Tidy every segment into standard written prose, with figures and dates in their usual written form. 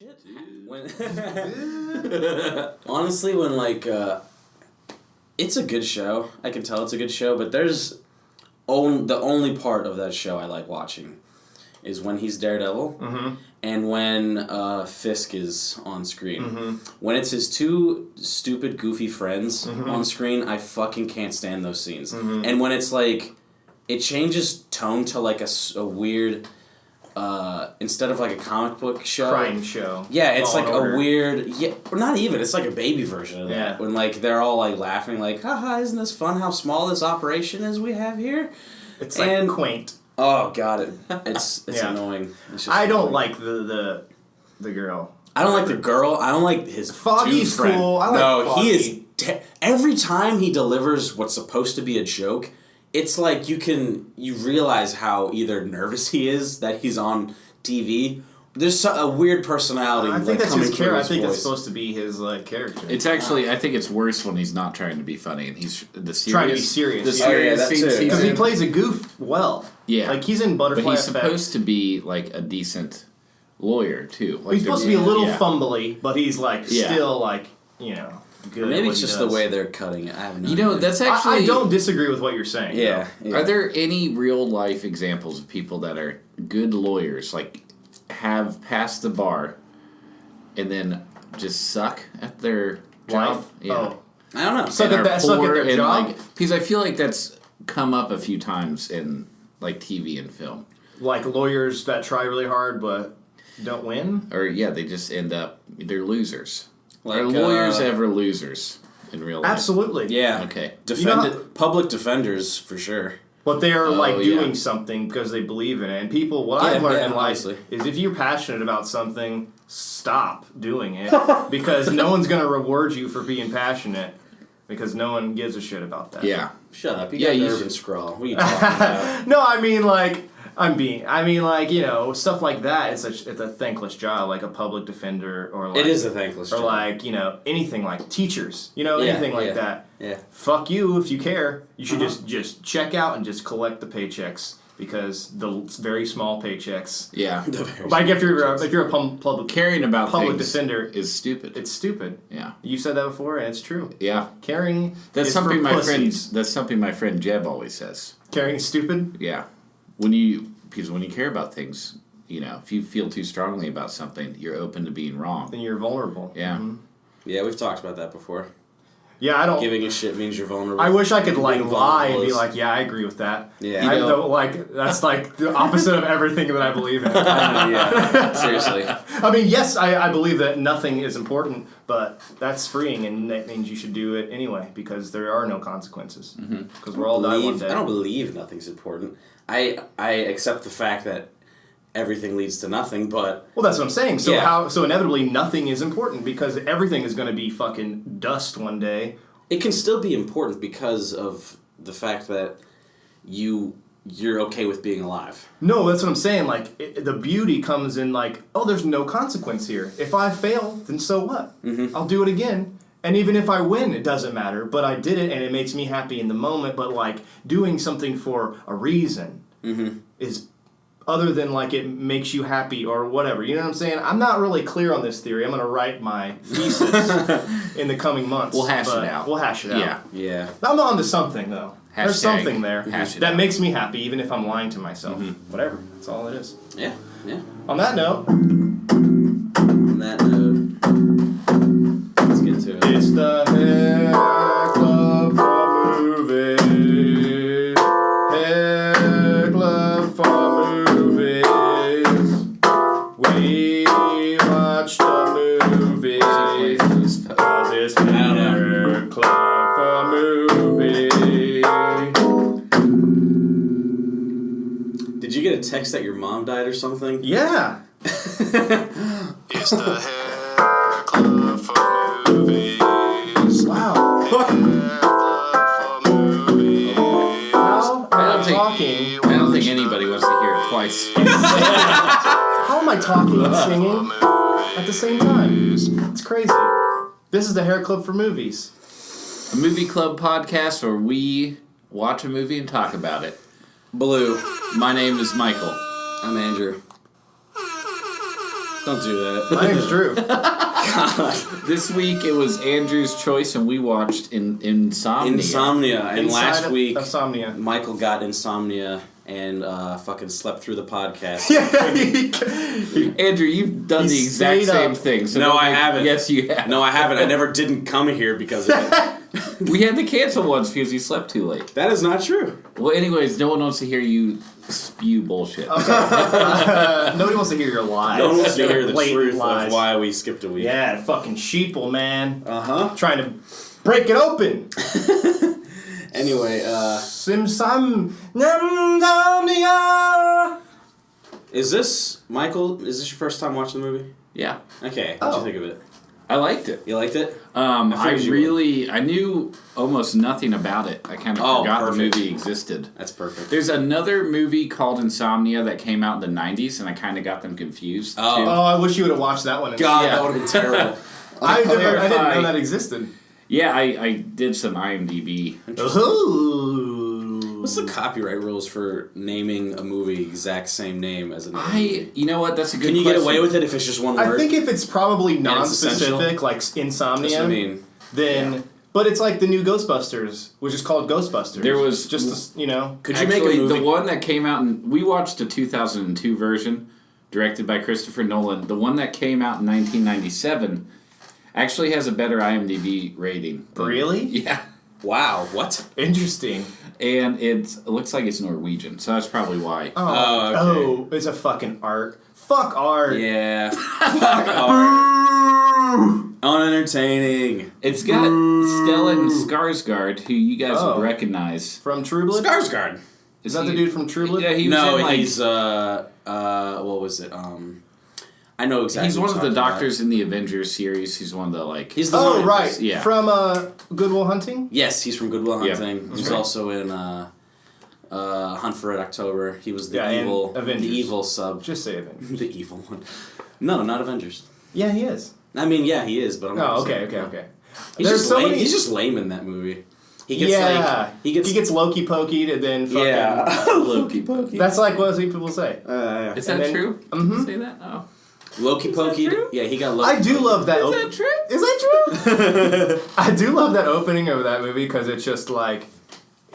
Shit. When honestly, when it's a good show. I can tell it's a good show, but the only part of that show I like watching is when he's Daredevil and when Fisk is on screen. When it's his two stupid, goofy friends on screen, I fucking can't stand those scenes. And when it's like, it changes tone to like a weird... instead of like a comic book show, crime show. Yeah, it's like a weird. Yeah, not even. It's like a baby version of that. Yeah. When like they're all like laughing, like, haha, isn't this fun? How small this operation is we have here. It's like quaint. Oh god, it's annoying. It's just I don't like the girl. I don't like the girl. I don't like his Foggy's dude friend. cool. I like Foggy. He is. Every time he delivers what's supposed to be a joke, it's like you realize how either nervous he is that he's on TV. There's a weird personality. I think that's his character. I think it's supposed to be his character. It's actually, I think it's worse when he's not trying to be funny and he's trying to be serious. The serious scenes because he plays a goof well. Yeah, like he's in Butterfly But he's Effect. supposed to be like a decent lawyer too. Like he's supposed to be a little fumbly, but he's still good. Maybe it's just the way they're cutting it. I have no idea. That's actually... I don't disagree with what you're saying. Yeah. Are there any real-life examples of people that are good lawyers, like, have passed the bar, and then just suck at their job? Life? Yeah. Oh. I don't know. Suck at their job? Because I feel like that's come up a few times in, like, TV and film. Like lawyers that try really hard but don't win? Or, they just end up... They're losers. Like, are lawyers ever losers in real life? Absolutely. Yeah. Okay. Public defenders, for sure. But they are doing something because they believe in it. And people, what I've learned in life is if you're passionate about something, stop doing it. Because no one's going to reward you for being passionate. Because no one gives a shit about that. Yeah. Shut up. You got an urban scrawl. What are you talking about? No, I mean stuff like that. It's a thankless job, like a public defender, or it is a thankless job. Or anything like teachers, anything like that. Yeah. Fuck you if you care. You should just check out and just collect the paychecks because the very small paychecks. Yeah. Like if you're a public caring about public things defender is stupid. It's stupid. Yeah. You said that before, and it's true. Yeah. Caring. That's is something for pussies. That's something my friend Jeb always says. Caring is stupid. Yeah. Because when you care about things, if you feel too strongly about something, you're open to being wrong. Then you're vulnerable. Yeah. Mm-hmm. Yeah, we've talked about that before. Yeah, I don't... Giving a shit means you're vulnerable. I wish I could, lie and be like, yeah, I agree with that. Yeah. That's, the opposite of everything that I believe in. Yeah, seriously. I mean, yes, I believe that nothing is important, but that's freeing, and that means you should do it anyway, because there are no consequences. Because we're all die one day. I don't believe nothing's important. I accept the fact that everything leads to nothing, but... Well, that's what I'm saying. So inevitably nothing is important because everything is going to be fucking dust one day. It can still be important because of the fact that you're okay with being alive. No, that's what I'm saying. The beauty comes in there's no consequence here. If I fail, then so what? I'll do it again. And even if I win, it doesn't matter. But I did it, and it makes me happy in the moment. But, doing something for a reason is... other than, it makes you happy or whatever. You know what I'm saying? I'm not really clear on this theory. I'm going to write my thesis in the coming months. We'll hash it out. We'll hash it out. Yeah. I'm on to something, though. There's something there that makes me happy, even if I'm lying to myself. Whatever. That's all it is. Yeah. On that note... let's get to it. It's the Hairclub for movies. Hairclub for movies. We watch the movies. Cause it's Hairclub for movies. Did you get a text that your mom died or something? Yeah. It's the Hairclub for movies. Wow. Hairclub for movies. I don't think anybody wants to hear it twice. How am I talking and singing at the same time? It's crazy. This is the Hair Club for Movies. A movie club podcast where we watch a movie and talk about it. Blue. My name is Michael. I'm Andrew. Don't do that. My name's Drew. This week it was Andrew's choice, and we watched Insomnia. Insomnia. And Inside last week, Insomnia. Michael got insomnia and fucking slept through the podcast. Andrew, you've done the exact stayed same up. thing. So No, I haven't. Yes, you have. No, I haven't. I never didn't come here because of it. We had to cancel once because you slept too late. That is not true. Well, anyways, no one wants to hear you spew bullshit. Nobody wants to hear your lies. No one wants to hear the Blatant truth lies. of why we skipped a week. Yeah, fucking sheeple, man. Uh-huh. Trying to break it open. Anyway, Insomnia. is this, Michael, is this your first time watching the movie? Yeah, Okay, what'd Oh. you think of it? I liked it. You liked it? I figured you I knew almost nothing about it. I kind of Oh, forgot perfect. the movie existed. That's perfect. There's another movie called Insomnia that came out in the 90s, and I kind of got them confused. Oh. too. Oh, I wish you would have watched that one. God, Yeah. that would have been terrible. I didn't clarify. know that existed. Yeah, I did some IMDb. Ooh. What's the copyright rules for naming a movie exact same name as a name? You know what? That's a good Can you question. get away with it if it's just one word? I think if it's probably it's essential. non-specific, like Insomnia, That's what I mean. then... Yeah. But it's like the new Ghostbusters, which is called Ghostbusters. There was- just, Could you Actually, make a movie? the one that came out we watched the 2002 version, directed by Christopher Nolan. The one that came out in 1997 actually has a better IMDb rating. Really? Yeah. Wow, what? Interesting. And it looks like it's Norwegian, so that's probably why. Oh, okay. Oh, it's a fucking art. Fuck art. Yeah. Fuck art. Unentertaining. It's got Stellan Skarsgård, who you guys Oh. would recognize. From True Blood? Skarsgård. Is that the dude from True Blood? Yeah, he was No, in, like, he's what was it? I know exactly. he's what one of you're the talking doctors in the Avengers series. He's one of the like. He's the Oh, one- right. Yeah. From Good Will Hunting? Yes, he's from Good Will Yeah. Hunting. He's Okay. also in Hunt for Red October. He was the Yeah, and evil, Avengers. the evil sub, Just say it. the evil one. No, not Avengers. Yeah, he is. I mean, yeah, he is, but I'm not. Oh, okay. He's There's just so lame. many- He's just lame in that movie. He gets Yeah. like he gets Loki pokeyed and then fucking... yeah. Loki pokey. That's like what people say. Yeah. Is And that then- true? Mhm. Say that? Oh. Loki pokey. true? Yeah, he got Loki. I do love that. Is that true? Is that true? I do love that opening of that movie because it's just like,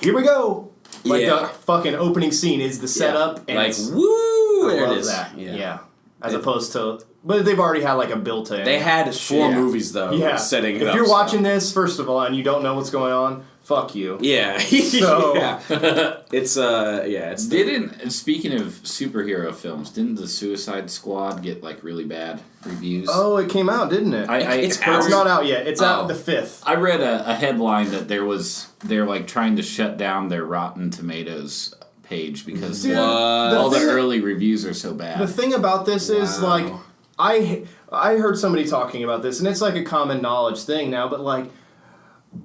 here we go. Like Yeah. the fucking opening scene is the setup, and like it's, woo. I There love it is. that. Yeah. As opposed to, but they've already had like a built-in. They had 4 Yeah. movies though. yeah. Setting it if up. you're so- watching this, first of all, and you don't know what's going on, fuck you. Yeah. So- yeah. It's it's Didn't speaking of superhero films, didn't the Suicide Squad get like really bad reviews? Oh, it came out, didn't it? It's But out. it's not out yet. It's Oh. out the 5th. I read a headline that they're like trying to shut down their Rotten Tomatoes page because Dude, all the thing- early reviews are so bad. The thing about this is Wow. like I heard somebody talking about this, and it's like a common knowledge thing now. But like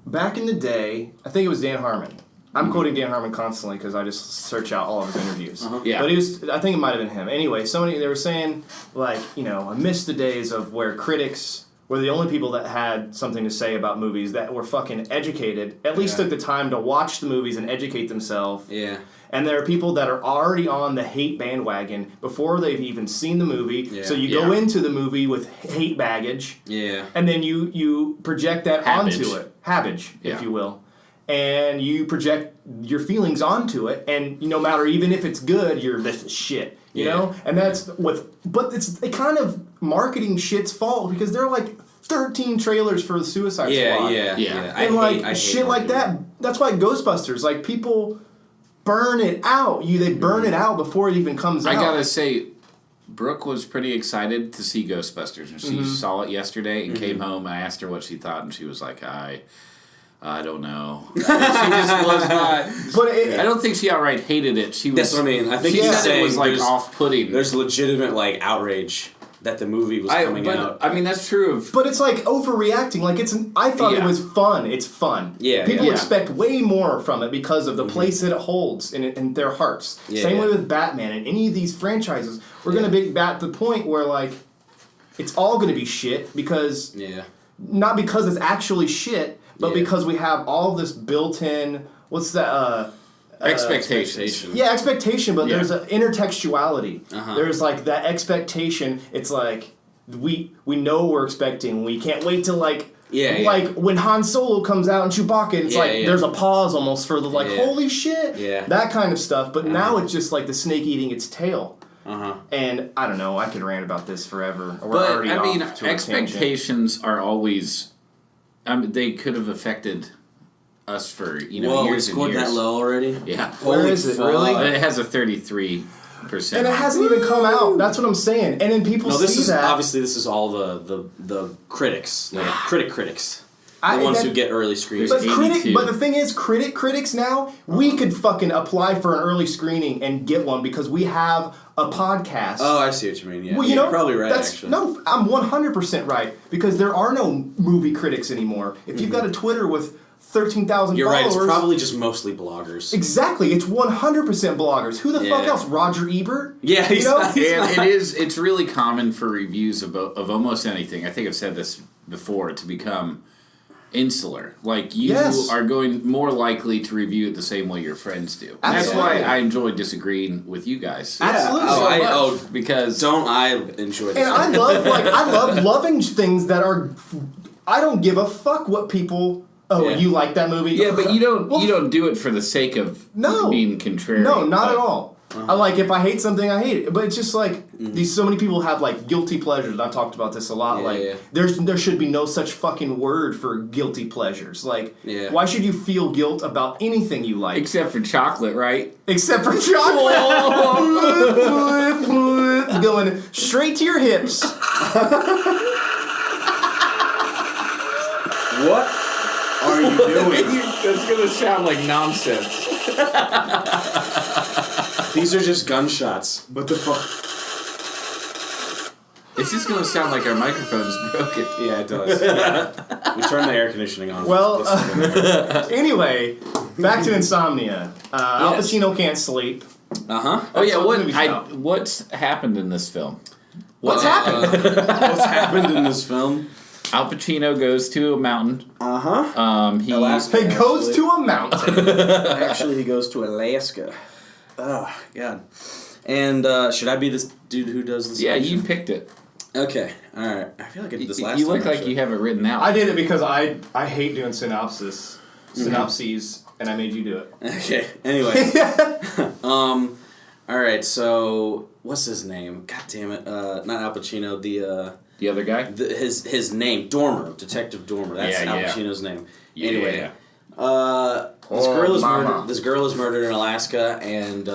back in the day, I think it was Dan Harmon. I'm quoting Dan Harmon constantly because I just search out all of his interviews. Yeah. But I think it might have been him. Anyway, they were saying like, I miss the days of where critics were the only people that had something to say about movies, that were fucking educated, at least Yeah. took the time to watch the movies and educate themselves. Yeah. And there are people that are already on the hate bandwagon before they've even seen the movie. Yeah. So you go Yeah. into the movie with hate baggage, Yeah. and then you project that Habbage. onto it. Habbage, Yeah. if you will. And you project your feelings onto it, and no matter, even if it's good, this is shit. You Yeah. know? And that's but it's kind of marketing shit's fault because there are like 13 trailers for the Suicide Squad. Yeah. Yeah. I And hate like shit like marketing. that. That's why Ghostbusters, like people burn it out. They burn it out before it even comes I out. gotta say, Brooke was pretty excited to see Ghostbusters, and she saw it yesterday and came home. I asked her what she thought, and she was like, I don't know. She just was not. But I don't think she outright hated it. She was. That's what I mean. I think she he's said it was saying like there's- off-putting. There's legitimate like outrage that the movie was coming out. I mean, that's true of. But it's like overreacting. Like I thought it Yeah. was fun. It's fun. Yeah, People yeah. expect way more from it because of the place that it holds in their hearts. Yeah, Same yeah. way with Batman and any of these franchises. We're gonna be at the point where like it's all gonna be shit because Yeah. not because it's actually shit, but Yeah. because we have all this built-in. What's that? Expectations. Yeah, expectation, but Yeah. there's an intertextuality. Uh-huh. There's like that expectation. It's like we know we're expecting. We can't wait till like Yeah. when Han Solo comes out and Chewbacca, it's there's a pause almost for the holy shit, that kind of stuff. But now it's just like the snake eating its tail. And I don't know. I could rant about this forever. But I mean, expectations are always. They could have affected us for years and years. Scored that low already. Yeah. Where is it really? It has a 33%. And it hasn't even come out. That's what I'm saying. And then people see that. Obviously, this is all the critics, critics. The ones who get early screenings. But the thing is, critics now, we could fucking apply for an early screening and get one because we have a podcast. Oh, I see what you mean. Yeah, well, you're probably right. Actually, no, I'm 100% right because there are no movie critics anymore. If you've got a Twitter with 13,000 followers, you're right. It's probably just mostly bloggers. Exactly, it's 100% bloggers. Who the fuck else? Roger Ebert. Yeah, exactly. And it is. It's really common for reviews of almost anything. I think I've said this before to become insular. Like, you are going more likely to review it the same way your friends do. That's why I enjoy disagreeing with you guys. Absolutely. Because don't I enjoy this? And I love loving things that are. I don't give a fuck what people. You like that movie? Yeah, but you don't do it for the sake of being contrary. No, not at all. I like, if I hate something, I hate it. But it's just like so many people have like guilty pleasures. And I've talked about this a lot. There should be no such fucking word for guilty pleasures. Like, why should you feel guilt about anything you like? Except for chocolate, right? Except for chocolate. Going straight to your hips. What are you doing? That's gonna sound like nonsense. These are just gunshots. What the fuck? It's just gonna sound like our microphone's broken. Yeah, it does. We turned the air conditioning on. Well, anyway, back to Insomnia. Al Pacino can't sleep. Oh yeah, what's happened in this film? What's happened? What's happened in this film? Al Pacino goes to a mountain. He goes to a mountain. Actually, he goes to Alaska. Oh, God. And should I be this dude who does this? Yeah, you picked it. Okay, alright. I feel like I did this last time. You look like you have it written out. I did it because I hate doing synopses, and I made you do it. Okay, anyway. Alright, so, what's his name? God damn it. Not Al Pacino, the other guy? His name, Dormer, Detective Dormer. That's Al Pacino's name. Anyway, this girl is murdered in Alaska, and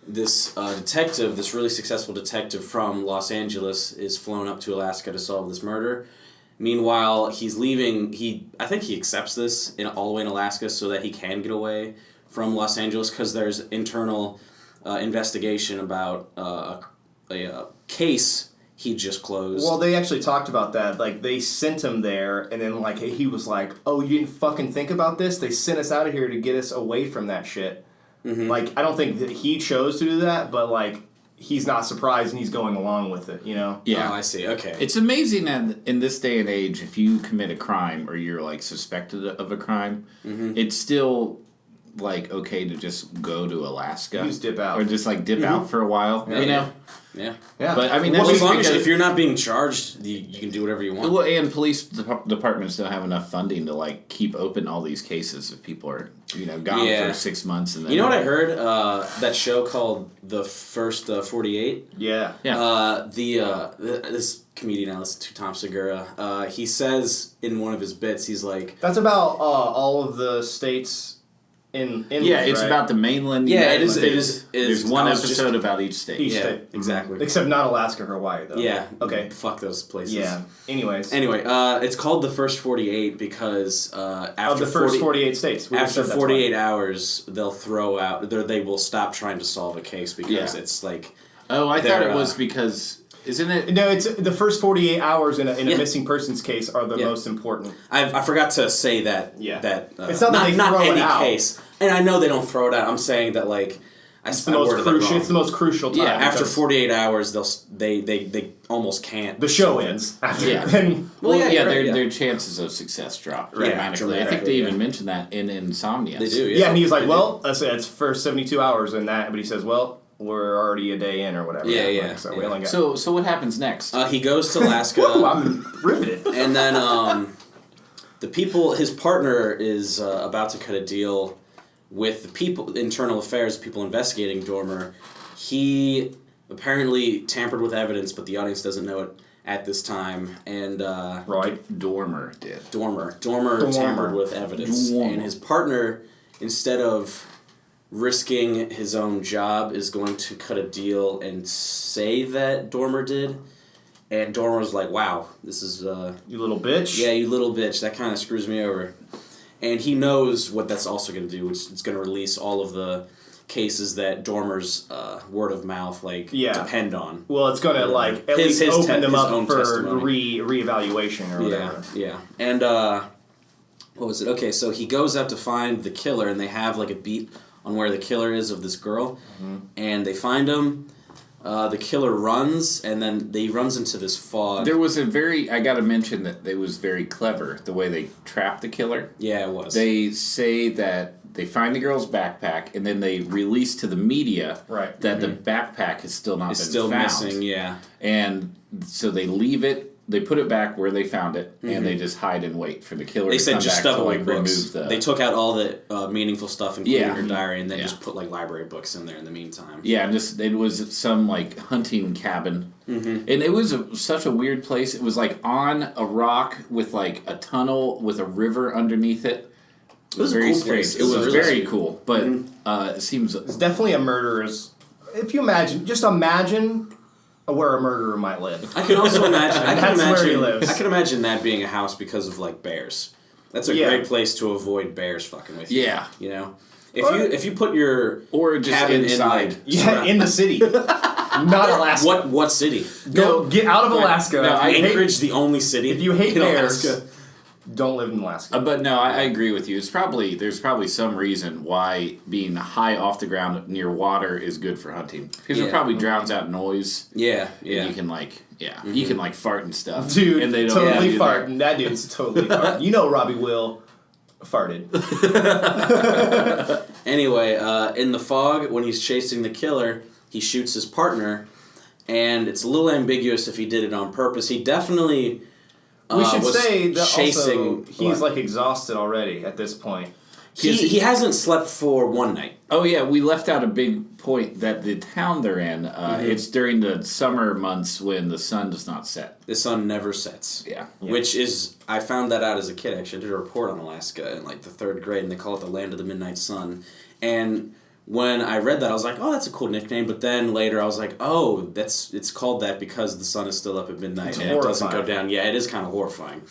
this detective, this really successful detective from Los Angeles, is flown up to Alaska to solve this murder. Meanwhile, he's leaving. I think he accepts this all the way in Alaska so that he can get away from Los Angeles because there's internal investigation about a case he just closed. Well, they actually talked about that. Like, they sent him there, and then, like, he was like, oh, you didn't fucking think about this? They sent us out of here to get us away from that shit. Like, I don't think that he chose to do that, but, like, he's not surprised and he's going along with it, you know? Yeah. Oh, I see. Okay. It's amazing that in this day and age, if you commit a crime or you're, like, suspected of a crime, it's still, like, okay to just go to Alaska. You just dip out. Or just, like, dip out for a while, you know? Yeah. But, I mean, that's as long as if you're not being charged, you can do whatever you want. Well, and police departments don't have enough funding to, like, keep open all these cases if people are, gone for 6 months. And then, you know what I heard? That show called The First 48? Yeah. This comedian I listen to, Tom Segura, he says in one of his bits, he's like... That's about all of the states... it's about the mainland. Yeah, United it is. States. There's one episode about each state. Each state. Exactly. Except not Alaska or Hawaii, though. Yeah. Okay. Fuck those places. Yeah. Anyway, it's called The First 48 because after the first 48 states. After 48 hours, they'll throw out. They will stop trying to solve a case because it's like. Oh, I thought it was because. Isn't it? No, it's the first 48 hours in a missing persons case are the most important. I forgot to say that. Yeah. That it's not that they throw any it out. case, and I know they don't throw it out. I'm saying that like. It's the most crucial time. Yeah, after 48 hours, they almost can't. The show ends. After their chances of success drop dramatically. I think they even mentioned that in Insomnia. They do. Yeah, and he's like, it's first 72 hours in that, but he says, well. we're already a day in or whatever. Yeah, Like, yeah. so we only got. So what happens next? He goes to Alaska. Woo, I'm riveted. And then his partner is about to cut a deal with the people, internal affairs, people investigating Dormer. He apparently tampered with evidence, but the audience doesn't know it at this time. And Right. Dormer did. Dormer tampered with evidence. Dormer. And his partner, instead of risking his own job, is going to cut a deal and say that Dormer did. And Dormer was like, wow, this is... You little bitch. Yeah, you little bitch. That kind of screws me over. And he knows what that's also going to do, which it's going to release all of the cases that Dormer's word of mouth depend on. Well, it's going to at least open them up for reevaluation or whatever. Yeah. And what was it? Okay, so he goes out to find the killer, and they have a beat on where the killer is of this girl, and they find him. The killer runs, and then he runs into this fog. There was I gotta mention that it was very clever, the way they trapped the killer. Yeah, it was. They say that they find the girl's backpack, and then they release to the media that the backpack has still not been found. It's still missing, yeah. And so they leave it, they put it back where they found it, and they just hide and wait for the killer to come back. They said just stuff away books. They took out all the meaningful stuff, including her diary, and then just put library books in there in the meantime. Yeah, and it was some hunting cabin, and it was such a weird place. It was on a rock with a tunnel with a river underneath it. It was very strange. It was really very cool, but it seems it's definitely a murderer's. If you imagine where a murderer might live. I can also imagine. Where he lives. I can imagine that being a house because of bears. That's a great place to avoid bears fucking with you. Yeah, if you put your cabin inside, in the city, not Alaska. What city? Get out of Alaska. Anchorage, the only city. If you hate bears, don't live in Alaska. But no, I agree with you. There's probably some reason why being high off the ground near water is good for hunting, because it probably drowns out noise. Yeah. And you can you can fart and stuff, dude. And they don't totally farting. That dude's totally farting. You know, Robbie Will farted. Anyway, in the fog, when he's chasing the killer, he shoots his partner, and it's a little ambiguous if he did it on purpose. He definitely. We should say that chasing, also he's exhausted already at this point. He hasn't slept for one night. Oh yeah, we left out a big point that the town they're in, it's during the summer months when the sun does not set. The sun never sets. Yeah. Which is, I found that out as a kid actually. I did a report on Alaska in the 3rd grade, and they call it the land of the midnight sun. And when I read that, I was like, oh, that's a cool nickname. But then later I was like, oh, it's called that because the sun is still up at midnight and it doesn't go down. Yeah, it is kind of horrifying.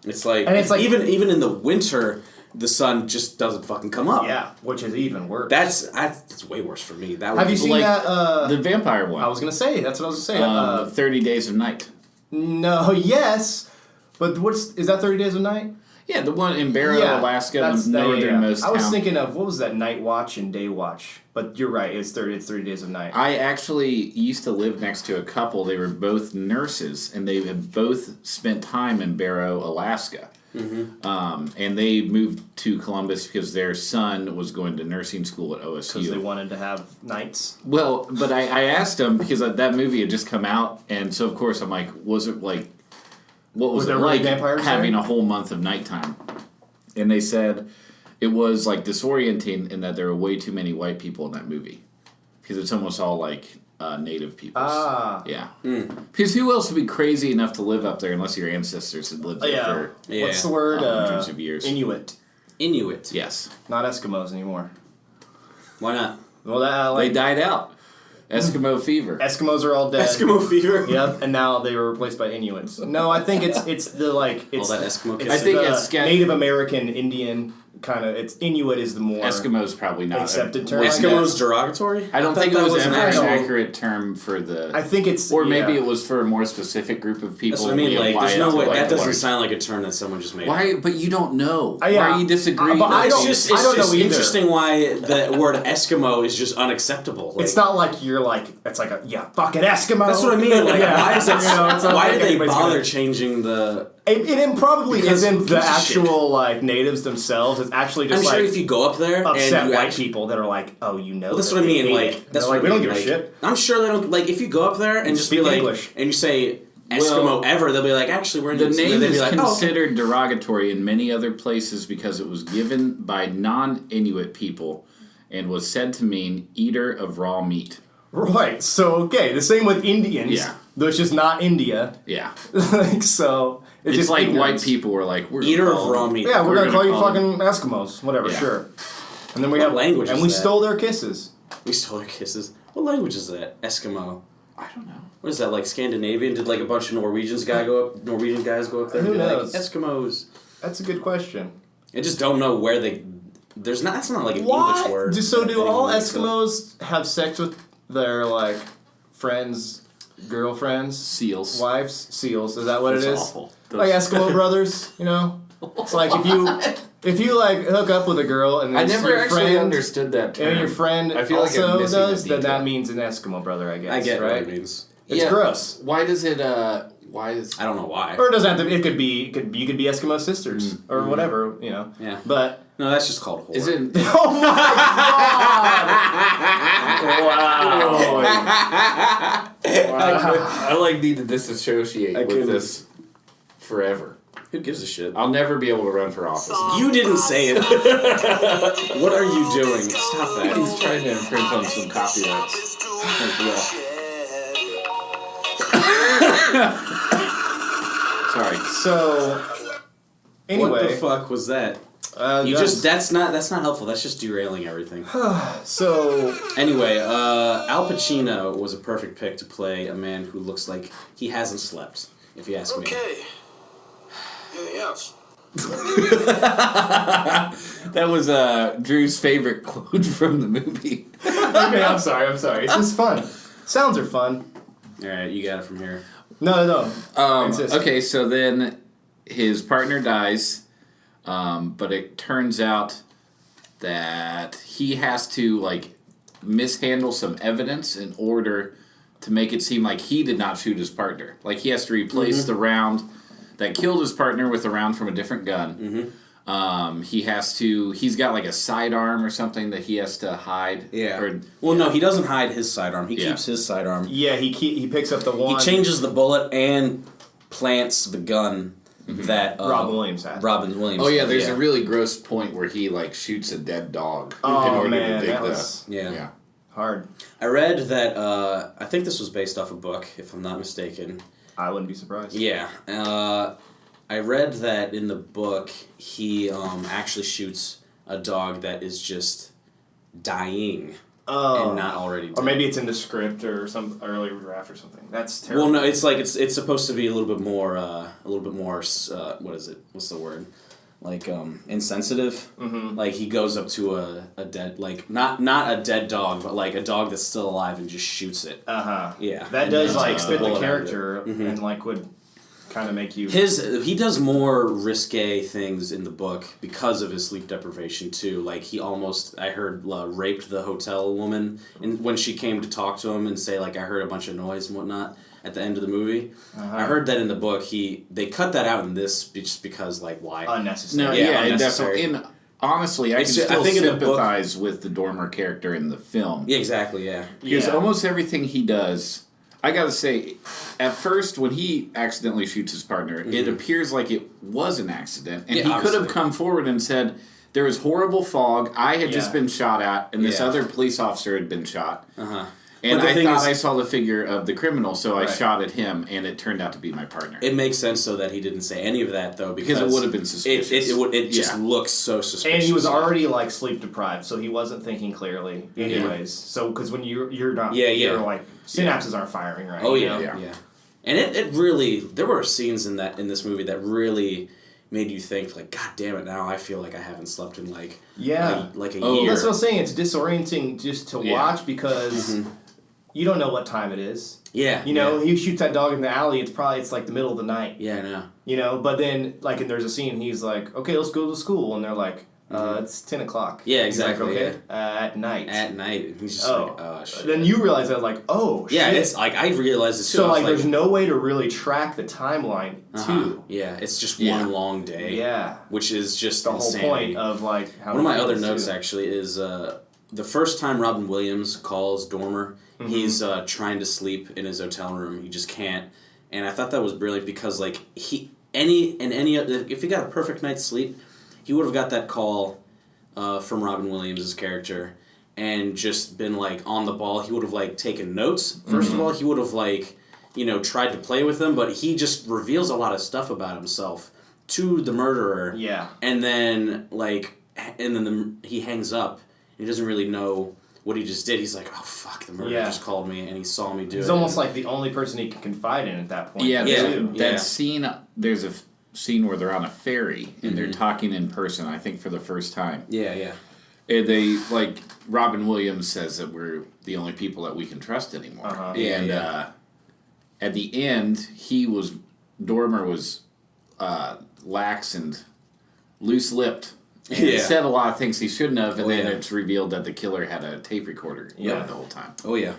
It's even in the winter, the sun just doesn't fucking come up. Yeah, which is even worse. That's way worse for me. Have you seen that? The vampire one. I was gonna say that's what I was gonna say. 30 Days of Night. No, yes, but is that 30 Days of Night? Yeah, the one in Barrow, Alaska, the northernmost town. I was thinking of, what was that, Night Watch and Day Watch? But you're right, it's 30 Days of Night. I actually used to live next to a couple. They were both nurses, and they had both spent time in Barrow, Alaska. And they moved to Columbus because their son was going to nursing school at OSU. Because they wanted to have nights? Well, but I asked them, because that movie had just come out, and so of course I'm like, was it what was it like having a whole month of nighttime? And they said it was disorienting in that there were way too many white people in that movie. Because it's almost all native people. Ah. Yeah. Because who else would be crazy enough to live up there unless your ancestors had lived there for what's the word? Hundreds of years. Inuit. Yes. Not Eskimos anymore. Why not? Well, they died out. Eskimo fever. Eskimos are all dead. Eskimo fever. Yep, and now they were replaced by Inuits. No, I think it's the all that Eskimo. I think it's Native American, Indian kind of. It's Inuit is the more Eskimo's probably not accepted term. Eskimo's derogatory. I don't think it was an accurate term for the. I think it's maybe it was for a more specific group of people. That's what I mean. There's no way that doesn't sound like a term that someone just made. Why? But you don't know. Why are you disagreeing? It's just interesting why the word Eskimo is just unacceptable. It's not like you're it's like fucking Eskimo. That's what I mean. Why is that? Why did they bother changing the? It probably isn't the actual natives themselves. was actually I'm just sure if you go up there upset and you white people that are like, oh, you know. Well, that's what I mean. Like, that's what we I don't mean. give a shit. I'm sure they don't. Like, if you go up there and just be like, English. and you say Eskimo ever, they'll be like, actually, we're in The name is like, considered derogatory in many other places because it was given by non-Inuit people and was said to mean eater of raw meat. Right. So okay, the same with Indians. Yeah. Though it's just not India. Yeah. Like so. It's just like ignorance. white people were like, we're eater of raw meat. Yeah, we're gonna call you them- fucking Eskimos. Whatever. Yeah. Sure. And then we What have language and is we that? stole their kisses. We stole their kisses. What language is that? Eskimo. I don't know. What is that, like Scandinavian? Did like a bunch of Norwegian guys go up there Who and be knows? like, Eskimos? That's a good question. I just don't know where they. There's not. That's not like an Why? English word. So do Anyone all makes up. Eskimos have sex with their like friends, girlfriends, Seals. wives, seals? Is that what That's it is? awful. Like Eskimo brothers, you know? It's like if you like hook up with a girl and I then never your actually friend understood that term. and your friend I feel like I'm also missing a does, then that detail. means an Eskimo brother, I guess. I get right? what it means. It's Yeah. gross. Why does it? Why is? I don't know why. Or it doesn't have to. It could be. You could be Eskimo sisters or whatever. You know. Yeah. But No, that's just called whore. Is it? oh my god! Wow. I like need to disassociate I with couldn't. this forever. Who gives a shit? I'll never be able to run for office. You didn't say it. What are you doing? Stop that. He's trying to infringe on some copyrights. Sorry. So anyway, What the fuck was that? You just that's not helpful. That's just derailing everything. So Anyway, Al Pacino was a perfect pick to play a man who looks like he hasn't slept, if you ask me. Okay. Anything else? That was Drew's favorite quote from the movie. okay, I'm sorry. It's just fun. Sounds are fun. All right, you got it from here. No. Insist. Okay, so then his partner dies, but it turns out that he has to like mishandle some evidence in order to make it seem like he did not shoot his partner. Like he has to replace the round that killed his partner with a round from a different gun. He's got like a sidearm or something that he has to hide. Yeah. Well, no, he doesn't hide his sidearm. He Yeah. keeps his sidearm. Yeah, he picks up the He one. changes the bullet and plants the gun that Robin Williams had. Robin Williams. Oh yeah, had, there's a really gross point where he like shoots a dead dog in Oh order man, to dig that was Yeah. hard. I read that. I think this was based off a book, if I'm not mistaken. I wouldn't be surprised. Yeah. I read that in the book he actually shoots a dog that is just dying and not already dead. Or maybe it's in the script or some early draft or something. That's terrible. Well, no, it's like it's supposed to be a little bit more what is it? What's the word? Like insensitive. Mm-hmm. Like he goes up to a dead, like not a dead dog, but like a dog that's still alive and just shoots it. Yeah. That And does then like takes fit the bullet out of it. character and like would kind of make you. He does more risque things in the book because of his sleep deprivation too. Like he almost, I heard, raped the hotel woman, and when she came to talk to him and say like I heard a bunch of noise and whatnot at the end of the movie. I heard that in the book. They cut that out in this just because like why Unnecessary. No, Yeah, yeah, unnecessary. definitely. And honestly, I can It's- I still think in the book- sympathize with the Dormer character in the film. Yeah, exactly. Yeah. Because Yeah. almost everything he does, I gotta say, at first when he accidentally shoots his partner, it appears like it was an accident, and Yeah, he could have obviously. come forward and said, "There was horrible fog. I had just Yeah. been shot at, and this Yeah. other police officer had been shot." Uh-huh. And But the I thing thought is- I saw the figure of the criminal, so I Right. shot at him, and it turned out to be my partner. It makes sense though that he didn't say any of that though because Because it would have been suspicious. It just Yeah. looks so suspicious. And he was already like sleep deprived, so he wasn't thinking clearly. Anyways, so because when you're not, Yeah, you're yeah. like synapses aren't firing right. Oh you yeah, know? yeah. And it really, there were scenes in this movie that really made you think like, God damn it! Now I feel like I haven't slept in like Yeah. like a Oh, year. That's what I'm saying. It's disorienting just to Yeah. watch because you don't know what time it is. Yeah, You know, he shoots that dog in the alley. It's like the middle of the night. Yeah, I know. You know, but then like and there's a scene. He's like, okay, let's go to school, and they're like, It's 10 o'clock. Yeah, He's like, exactly, okay, at night. At night. He's just like, oh, shit. Then you realize that, like, oh, Yeah, shit. it's like, I realized this too. So, I was like, there's no way to really track the timeline, too. Yeah, it's just one long day. Yeah. Which is just The insanity. whole point of, like, how one of my other days, notes, too. actually, is the first time Robin Williams calls Dormer, he's trying to sleep in his hotel room. He just can't. And I thought that was brilliant because, like, if he got a perfect night's sleep, he would have got that call from Robin Williams' character and just been, like, on the ball. He would have, like, taken notes. First of all, he would have, like, tried to play with them, but he just reveals a lot of stuff about himself to the murderer. Yeah. And then, he hangs up. He doesn't really know what he just did. He's like, oh, fuck, the murderer just called me and he saw me do it. He's almost like the only person he can confide in at that point. Yeah, too. that scene, there's a scene where they're on a ferry and they're talking in person, I think for the first time. Yeah, yeah. And they, like, Robin Williams says that we're the only people that we can trust anymore. And at the end, Dormer was lax and loose-lipped. And he said a lot of things he shouldn't have, and then it's revealed that the killer had a tape recorder the whole time. Oh, yeah.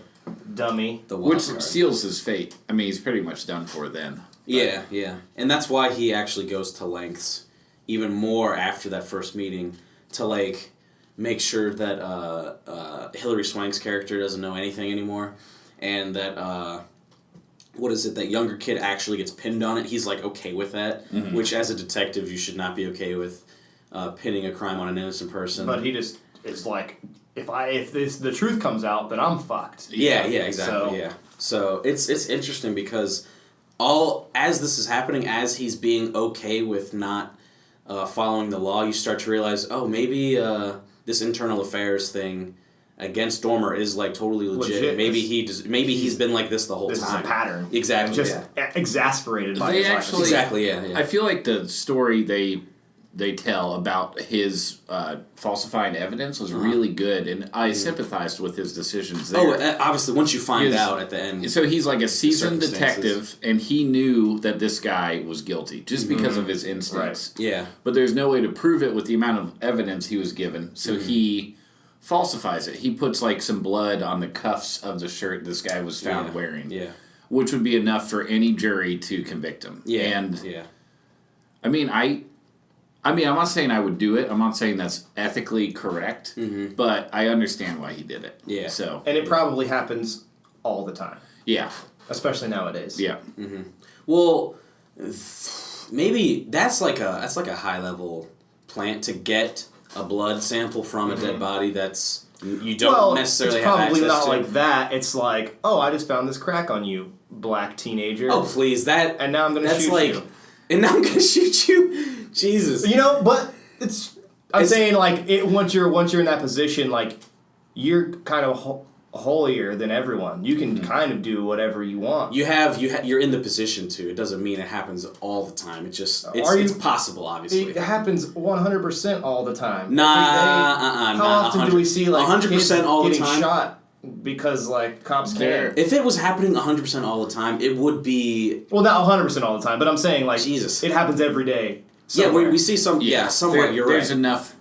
Dummy. Which seals his fate. I mean, he's pretty much done for then. Yeah, yeah. And that's why he actually goes to lengths, even more after that first meeting, to, like, make sure that Hilary Swank's character doesn't know anything anymore, and that, that younger kid actually gets pinned on it. He's, like, okay with that, which, as a detective, you should not be okay with pinning a crime on an innocent person. But he just is like, if the truth comes out, then I'm fucked. Yeah, exactly. So it's interesting because as this is happening, as he's being okay with not following the law, you start to realize, oh, maybe this internal affairs thing against Dormer is, like, totally legit. Maybe he's been like this the whole time. This is a pattern. Exactly. Just exasperated by his life. Exactly. Yeah. I feel like the story they tell about his falsifying evidence was really good, and I sympathized with his decisions there. Oh, obviously, once you find out at the end. So he's like a seasoned detective, and he knew that this guy was guilty just because of his instincts. Right. Yeah. But there's no way to prove it with the amount of evidence he was given, so he falsifies it. He puts, like, some blood on the cuffs of the shirt this guy was found wearing. Yeah. Which would be enough for any jury to convict him. Yeah. And, I mean, I'm not saying I would do it. I'm not saying that's ethically correct, but I understand why he did it. Yeah. So. And it probably happens all the time. Yeah. Especially nowadays. Yeah. Well, maybe that's like a high level plant to get a blood sample from a dead body that's you don't necessarily have access to. It's probably not like that. It's like, oh, I just found this crack on you, black teenager. Oh, please, and now I'm going to shoot you. And now I'm going to shoot you. Jesus. But I'm saying, like, once you're in that position, like, you're kind of holier than everyone. You can kind of do whatever you want. You're in the position to. It doesn't mean it happens all the time. It's possible, obviously. It happens 100% all the time. How often do we see, like, 100% kids all the getting time? shot because, like, cops can't? If it was happening 100% all the time, it would be... Well, not 100% all the time, but I'm saying, like, Jesus. It happens every day. Somewhere. Yeah, we see some... Yeah, somewhere, you're right. There's enough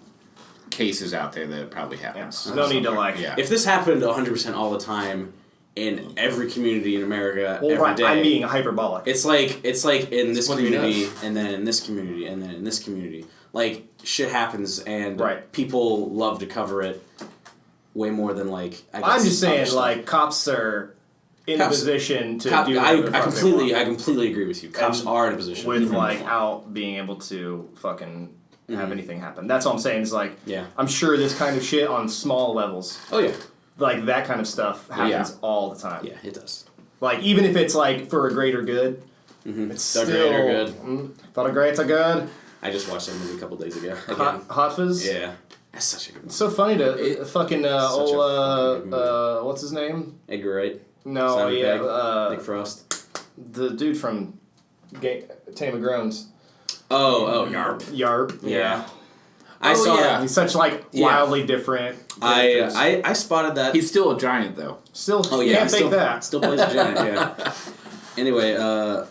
cases out there that it probably happens. Yeah. No need to, like... Yeah. If this happened 100% all the time in every community in America every day... I'm being hyperbolic. It's like in this community, and then in this community, and then in this community. Like, shit happens, and people love to cover it way more than, like... I'm just saying, like, cops are... in a position to do I completely agree with you. Cops are in a position with out being able to fucking have anything happen. That's all I'm saying. Is like, I'm sure this kind of shit on small levels. Oh yeah, like that kind of stuff happens all the time. Yeah, it does. Like even if it's like for a greater good, it's still greater good. For the greater good. I just watched that movie a couple days ago. Hot Fizz. Yeah, that's such a good movie. It's so funny to fucking what's his name? Edgar Wright. No, Simon Pegg, Nick Frost. The dude from Game of Thrones. Oh, Yarp. Yarp, yeah. I saw that. He's such like wildly different. I spotted that. He's still a giant though. Still, can't fake that. Still plays a giant. Yeah. Anyway,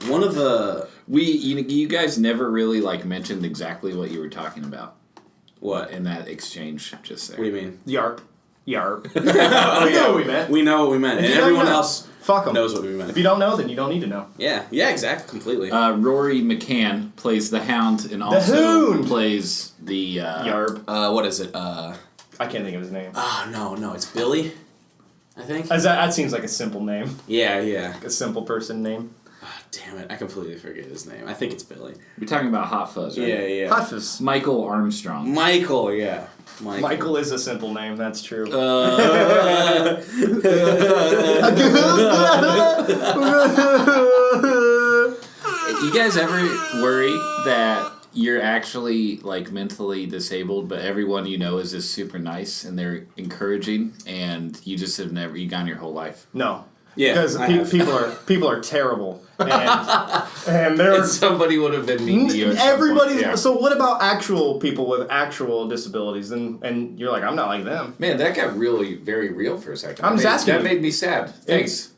one of the you guys never really like mentioned exactly what you were talking about. What? in that exchange just there? What do you mean? Yarp. Yarp. We know what we meant. We know what we meant, and If you don't everyone know, else fuck 'em. knows what we meant. If you don't know, then you don't need to know. Yeah, exactly, completely. Rory McCann plays the Hound and The also Hound! plays the Yarp. What is it? I can't think of his name. No, it's Billy, I think. That seems like a simple name. Yeah. A simple person name. Damn it, I completely forget his name. I think it's Billy. You're talking about Hot Fuzz, right? Yeah. Hafiz. Michael Armstrong. Michael, yeah. Michael is a simple name, that's true. You guys ever worry that you're actually like mentally disabled, but everyone you know is just super nice and they're encouraging, and you just have never gone your whole life? No. Yeah, Because people are terrible. And there are... Somebody would have been mean to you. Everybody's... Yeah. So what about actual people with actual disabilities? And you're like, I'm not like them. Man, that got really very real for a second. I'm just asking That you. made me sad. Thanks.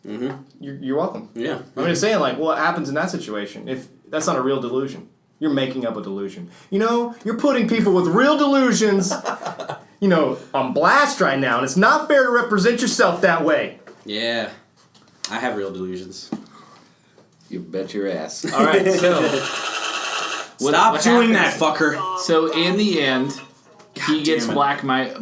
You're welcome. Yeah. I'm just saying, like, what happens in that situation? If that's not a real delusion. You're making up a delusion. You know, you're putting people with real delusions, on blast right now, and it's not fair to represent yourself that way. Yeah. I have real delusions. You bet your ass. All right, so... Stop doing that, happens? fucker. So in the end, he gets damn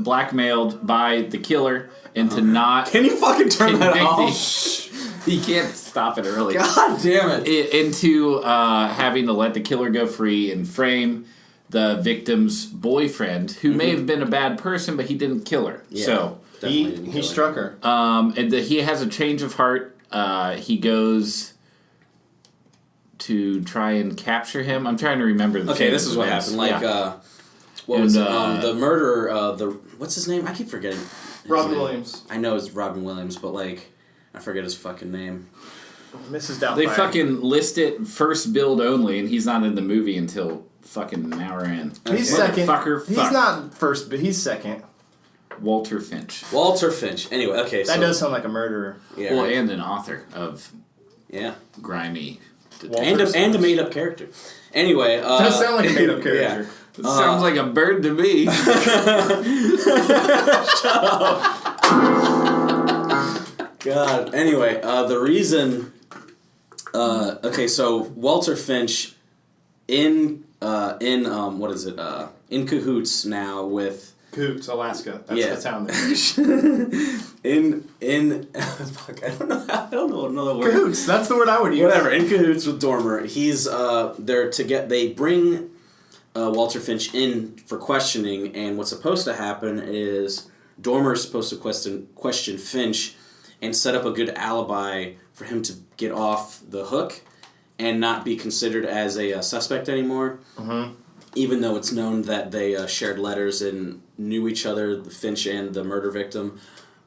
blackmailed by the killer into not Can you fucking turn that convicting. off? He can't stop it early. God damn it. Into having to let the killer go free and frame the victim's boyfriend, who may have been a bad person, but he didn't kill her. Yeah, So definitely didn't kill he her. struck her. and he has a change of heart. He goes to try and capture him. I'm trying to remember the Okay, chain this of is what events. happened. Like, Yeah. what was And, it? The murderer, what's his name? I keep forgetting. his Robin name. Williams. I know it's Robin Williams, but, like, I forget his fucking name. Mrs. Doubtfire. They fucking list it first build only, and he's not in the movie until fucking an hour in. He's Okay. second. Motherfucker, He's fuck. not first, but he's second. Walter Finch. Walter Finch. Anyway, okay, so... That does sound like a murderer. Yeah, Well, right. and an author of Yeah. grimy. And a made-up character. Anyway, Does sound like a made-up character. It sounds like a bird to me. God. Anyway, the reason... okay, so Walter Finch in what is it? In cahoots now with... Coots, Alaska. That's Yeah. the town there. Fuck, I don't know another word. Cahoots, that's the word I would use. Whatever, in cahoots with Dormer. He's there to get. They bring Walter Finch in for questioning, and what's supposed to happen is Dormer is supposed to question Finch and set up a good alibi for him to get off the hook and not be considered as a suspect anymore. Mm-hmm. Even though it's known that they shared letters and knew each other, Finch and the murder victim.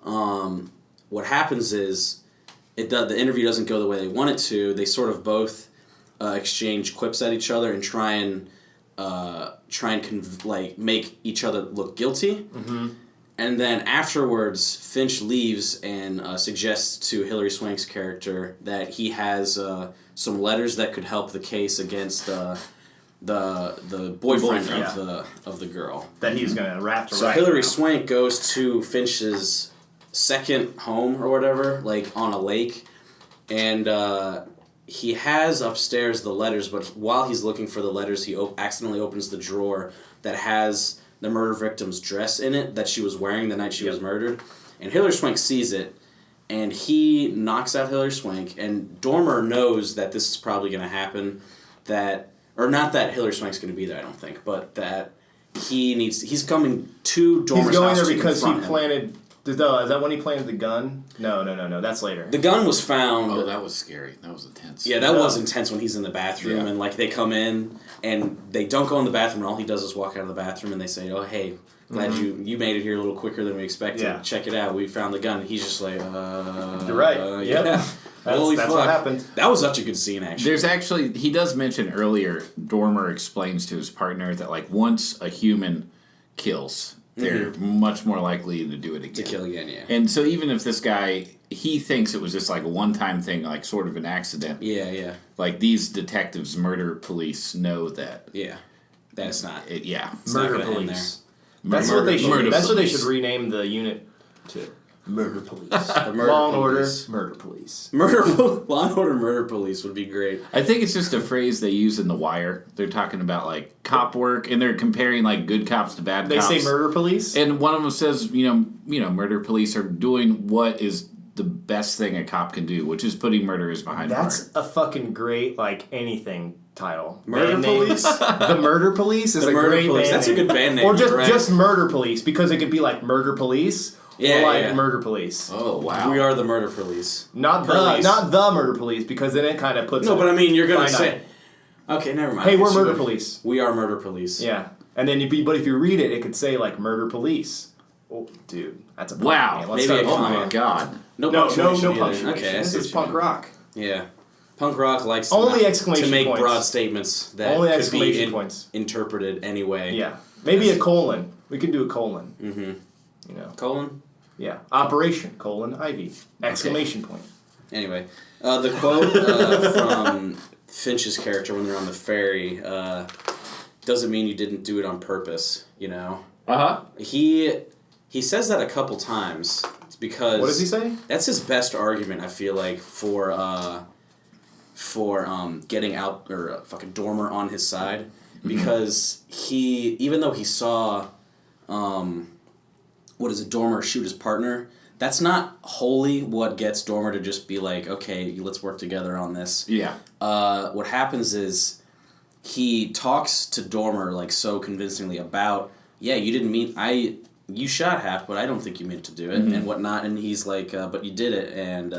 What happens is the interview doesn't go the way they want it to. They sort of both exchange quips at each other and try and make each other look guilty. Mm-hmm. And then afterwards, Finch leaves and suggests to Hilary Swank's character that he has some letters that could help the case against the boyfriend of the girl. That he's gonna wrap to So right. Hilary Swank goes to Finch's second home or whatever, like on a lake, and he has upstairs the letters, but while he's looking for the letters, he accidentally opens the drawer that has the murder victim's dress in it that she was wearing the night she was murdered, and Hilary Swank sees it, and he knocks out Hilary Swank, and Dormer knows that this is probably going to happen, or not that Hilary Swank's going to be there, I don't think, but that he's coming to Dormer's He's going house there to because he confront him. planted... Is that when he planted the gun? No, that's later. The gun was found. Oh, that was scary. That was intense. Yeah, that was intense when he's in the bathroom, Yeah. and like they come in and they don't go in the bathroom, and all he does is walk out of the bathroom, and they say, "Oh, hey, glad you made it here a little quicker than we expected. Yeah. Check it out, we found the gun." And he's just like, You're right. Yep. Yeah. Holy That's fuck. what happened. That was such a good scene, actually. There's actually, he does mention earlier, Dormer explains to his partner that like once a human kills, they're much more likely to do it again. to kill again, yeah. And so even if this guy, he thinks it was just like a one-time thing, like sort of an accident. Yeah. Like these detectives, murder police know that That That's not. Yeah. It's not Murder gonna end police. there. That's what they should. Murder That's what they police. should rename the unit to. Murder police. The murder Law and police. Order. Murder police. Law and Order murder police would be great. I think it's just a phrase they use in The Wire. They're talking about like cop work, and they're comparing like good cops to bad They cops. say murder police. And one of them says, murder police are doing what is the best thing a cop can do, which is putting murderers behind bars. That's a fucking great anything title. Murder Band name. police? The Murder Police is The a Murder great Police. band That's a name. good band name. Or just you're right. just Murder Police, because it could be like Murder Police Yeah, or like yeah. Murder Police. Oh, wow. We are the murder police. Not Police. the Murder Police, because then it kind of puts No, but I mean, you're gonna finite. say. Okay, never mind. Hey, we're So Murder Police. We are murder police. Yeah. And then if you read it, it could say like Murder Police. Oh, dude, that's a punk Wow. band. Let's Maybe start- Oh, my comment. God. No No punctuation. either. punctuation. Okay, I This see is what you punk mean. rock. Yeah. Punk rock likes Only to exclamation make points. broad statements that Only could exclamation be points. interpreted anyway. Yeah. Maybe a colon. We could do a colon. Mm-hmm. You know. Colon? Yeah. Operation, Ivy. Exclamation point. Anyway, the quote from Finch's character when they're on the ferry doesn't mean you didn't do it on purpose, you know? Uh-huh. He says that a couple times because... What does he say? That's his best argument, I feel like, for getting out, or fucking Dormer on his side. Because even though he saw, Dormer shoot his partner, that's not wholly what gets Dormer to just be like, okay, let's work together on this. Yeah. What happens is he talks to Dormer like so convincingly about, yeah, you didn't mean, you shot Hap, but I don't think you meant to do it and whatnot. And he's like, but you did it, and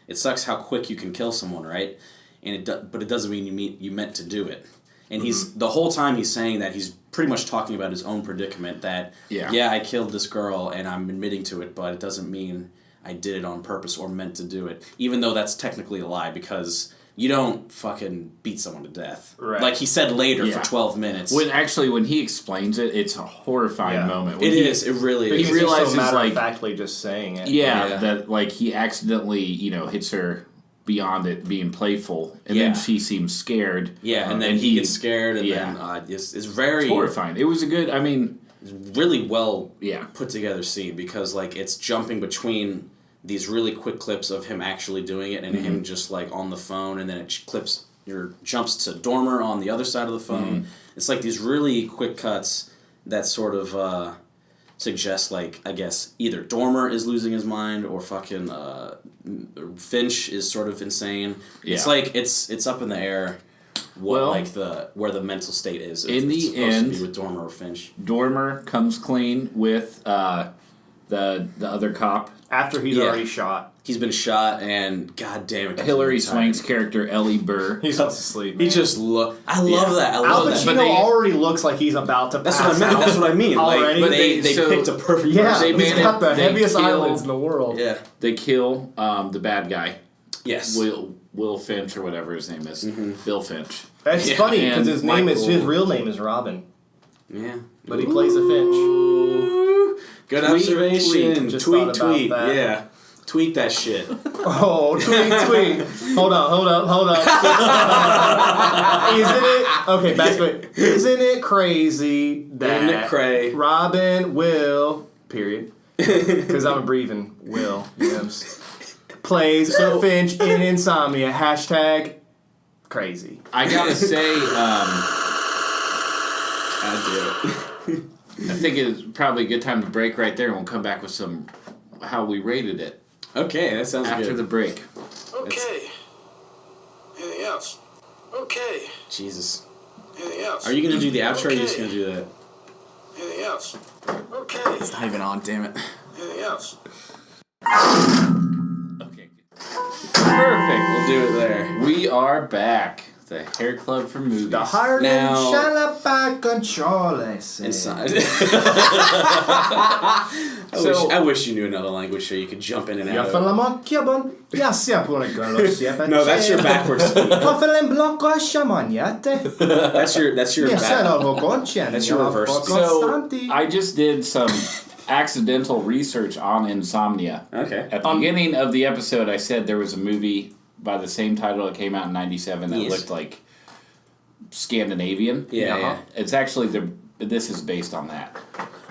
it sucks how quick you can kill someone, right? And but it doesn't mean you meant to do it. And he's the whole time he's saying that, he's pretty much talking about his own predicament that, yeah, I killed this girl and I'm admitting to it, but it doesn't mean I did it on purpose or meant to do it. Even though that's technically a lie, because you don't fucking beat someone to death. Right. Like he said later Yeah. for 12 minutes. When he explains it, it's a horrifying moment. When It is. It really He is. Because realizes, he's so like- matter-of-factly just saying it. Yeah, that like he accidentally, hits her beyond it being playful, and Yeah. then she seems scared. Yeah, and then he gets scared, and then it's very horrifying. It was a good. I mean, really well Yeah. put together scene, because like it's jumping between these really quick clips of him actually doing it and him just like on the phone, and then it jumps to Dormer on the other side of the phone. It's like these really quick cuts that sort of suggest, like, I guess either Dormer is losing his mind or fucking Finch is sort of insane. Yeah. It's like it's up in the air where the mental state is. If in it's the supposed end, to be with Dormer or Finch. Dormer comes clean with the other cop. After he's already shot. He's been shot, and god damn it, Hilary Swank's character, Ellie Burr. He's fast asleep. Man. He just I love that. I Al love that. Pacino But they- already looks like he's about to That's pass what I meant. out. That's what I mean. Already? Like, But they so- picked a perfect Yeah, person. They he's made got it- the they heaviest kill- eyelids in the world. Yeah. They kill the bad guy, Yes. Will Finch or whatever his name is, Bill Finch. That's Yeah. funny because his And real name is Robin, Yeah. but he plays a Finch. Good Tweet, observation. Just Tweet, thought about tweet. that. Yeah. Tweet that shit. Oh, tweet. Hold up. Isn't it? Okay, back to it. Isn't it crazy that Isn't it cray? Robin Will, period, because I'm a breathing Will, plays a Finch in Insomnia. Hashtag crazy. I gotta say, I do. I think it's probably a good time to break right there, and we'll come back with some how we rated it Okay, that sounds after good. the break. Okay. Anything else? Okay. Jesus. Anything else? Are you going to do the outro or are you just going to do that? Anything else? Okay. It's not even on, damn it. Anything else? Okay. Perfect. We'll do it there. We are back. The Hair Club for Movies. The Harlem Now- Shalabacontroles. Inside. So- I wish you knew another language so you could jump in and Ja out fan of it. la macchia bon. Ja sia pure gallo. No, that's your backwards speed. Kaffelen blocco sciamagnate. That's your Ja sen back. ho concien. That's your reverse. So I just did some accidental research on Insomnia. Okay. At the beginning of the episode, I said there was a movie by the same title that came out in '97 that Yes. looked like Scandinavian. Yeah. It's actually this is based on that.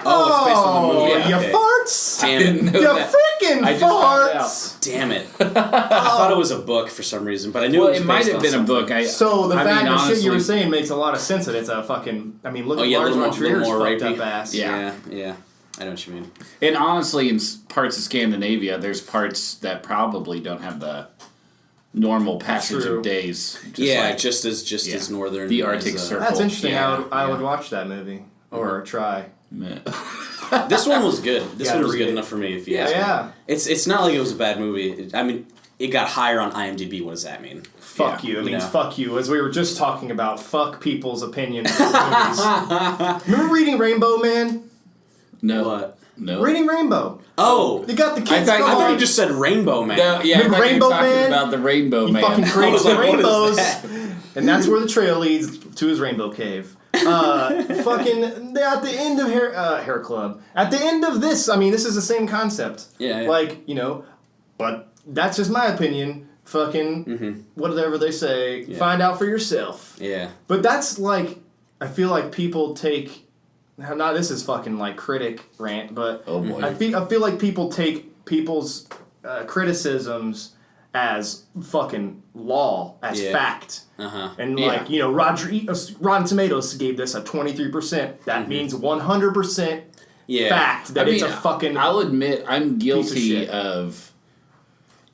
Oh, it's based on the movie. You Okay. farts! Damn it. You freaking I just found farts! Damn it. I thought it was a book for some reason, but I knew Well, it was it might based have on been a something. book. So the I fact mean, that shit you were honestly- saying makes a lot of sense that it's a fucking... I mean, look Oh, at yeah, a Lars little von more- Trier's little more fucked rapey. up ass. Yeah. Yeah. I know what you mean. And honestly, in parts of Scandinavia, there's parts that probably don't have the normal passage True. of days. Just as northern. The as, Arctic Circle. That's interesting. Yeah, I would watch that movie. Or try. Meh. This one was good. This Gotta one was read good it. enough for me. If you Yeah. ask me. Yeah. It's not like it was a bad movie. I mean, it got higher on IMDb. What does that mean? Fuck Yeah, you. It you means know. fuck you. As we were just talking about, fuck people's opinions of movies. Remember Reading Rainbow, man? No. What? No. Reading Rainbow. Oh, You got the kids thought- I thought going. you just said Rainbow Man. No, yeah, I Remember thought you Rainbow were talking Man? about the Rainbow He Man. fucking I creates was the like, what is rainbows. that? And that's where the trail leads to his rainbow cave. Fucking at the end of Hair Club. At the end of this, I mean, this is the same concept. Yeah. Like, but that's just my opinion. Fucking whatever they say, find out for yourself. Yeah. But that's like, I feel like people take. Now this is fucking like critic rant, but Oh, boy. I feel like people take people's criticisms as fucking law, as Yeah. fact. Uh-huh. And Yeah. like, Rotten Tomatoes gave this a 23%. That means 100% Yeah. fact that I it's mean, a fucking... I'll admit I'm guilty shit. of.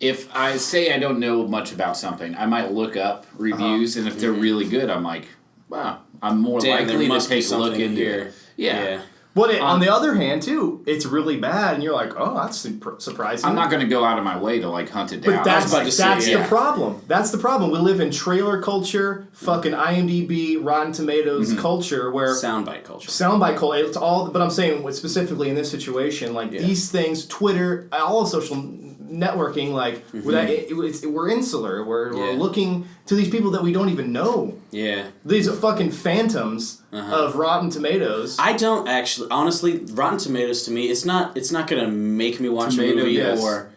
If I say I don't know much about something, I might look up reviews, and if they're really good, I'm like, wow, I'm more Damn, there likely to must be take a look something into here. it. Yeah. But on the other hand, too, it's really bad, and you're like, oh, that's surprising. I'm not going to go out of my way to like hunt it down. But that's about to say, the yeah. problem. That's the problem. We live in trailer culture, fucking IMDb, Rotten Tomatoes culture, where Soundbite culture. soundbite culture. It's all. But I'm saying specifically in this situation, like these things, Twitter, all of social networking, like we're insular. We're looking to these people that we don't even know. Yeah. These are fucking phantoms of Rotten Tomatoes. I don't actually, honestly, Rotten Tomatoes to me, it's not gonna make me watch Tomato, a movie yes. or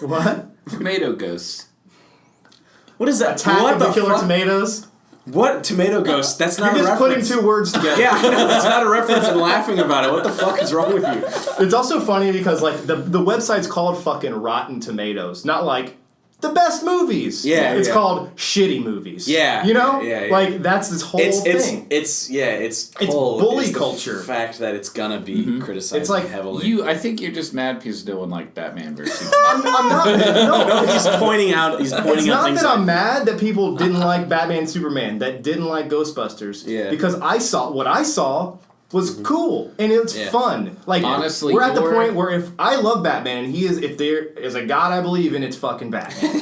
What? Tomato ghosts. what is that? Attack what of the Killer fuck? Tomatoes. What tomato ghost? That's not You're a just putting reference. two words together. Yeah, I know, that's not a reference and laughing about it. What the fuck is wrong with you? It's also funny because like the website's called fucking Rotten Tomatoes, not like the best movies. Yeah, it's yeah. called shitty movies. Yeah, you know, yeah. like that's this whole thing. It's bully the culture. fact that it's gonna be criticized It's like heavily. I think you're just mad because no one liked Batman versus Superman. I'm not. No, no, he's pointing out. He's it's pointing out not things. that I'm like, mad that people didn't like Batman, Superman, that didn't like Ghostbusters. Yeah. Because what I saw was cool and it's Yeah. fun. Like Honestly, we're at the you're- point where if I love Batman and if there is a God I believe in, it's fucking Batman.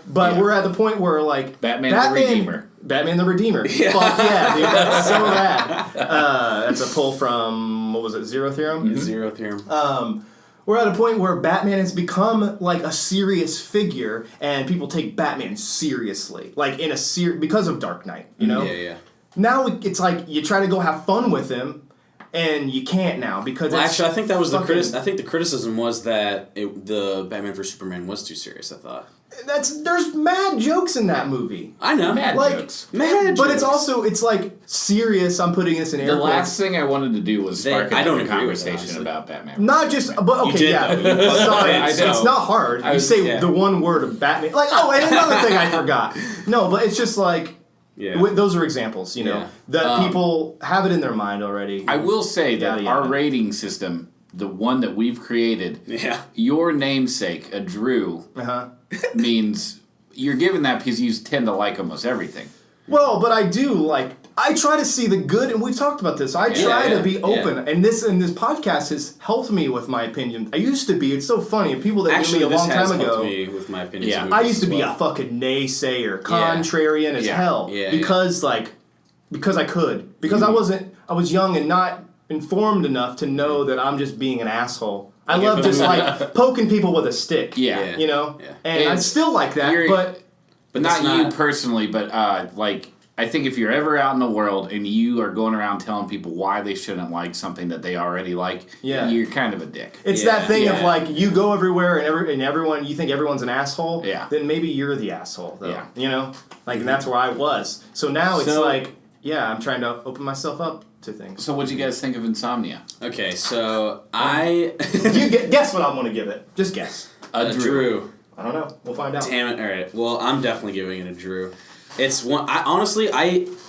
But Yeah. we're at the point where like Batman the Redeemer. Batman the Redeemer. Fuck yeah, dude, that's so rad. That's a pull from what was it, Zero Theorem? Zero theorem. We're at a point where Batman has become like a serious figure, and people take Batman seriously, like in a because of Dark Knight. Yeah. Now it's like you try to go have fun with him, and you can't now because Well, it's actually, I think that was the fucking- I think the criticism was that the Batman vs Superman was too serious. I thought. There's mad jokes in that movie. I know. Mad Like, jokes. Mad But it's jokes. also it's like serious. I'm putting this in air The quotes. last thing I wanted to do was spark I don't a agree with that, conversation honestly. about Batman. Not just, but okay, did, yeah. though. You Sorry, I it's know. not hard. You say yeah. the one word of Batman. Like, oh, and another thing I forgot. No, but it's just like, Yeah. those are examples, Yeah. that people have it in their mind already. I will say that Yada, yada. our rating system, the one that we've created, Yeah. your namesake, a Drew, Uh-huh. means you're given that because you tend to like almost everything. Well, but I do I try to see the good, and we've talked about this. I try yeah, to be yeah. open, and this podcast has helped me with my opinion. I used to be. It's so funny. People that Actually, knew me a this long has time helped ago. me with my opinions. Yeah. of I movies used to as be well. a fucking naysayer, contrarian as Yeah. hell, Yeah, because I could, because I was young and not informed enough to know that I'm just being an asshole. I Like love if a just movie- poking people with a stick. Yeah. You know, Yeah. and I And still like that, you're- but But It's not you not- personally, but like I think if you're ever out in the world and you are going around telling people why they shouldn't like something that they already like, you're kind of a dick. It's that thing of like you go everywhere and everyone you think everyone's an asshole. Yeah. Then maybe you're the asshole though. Yeah. You know, like and that's where I was. So now it's like I'm trying to open myself up to things. So what'd you guys think of Insomnia? Okay, so Guess what I'm going to give it. Just guess. A Drew. I don't know. We'll find out. Damn it! All right. Well, I'm definitely giving it a Drew. It's one.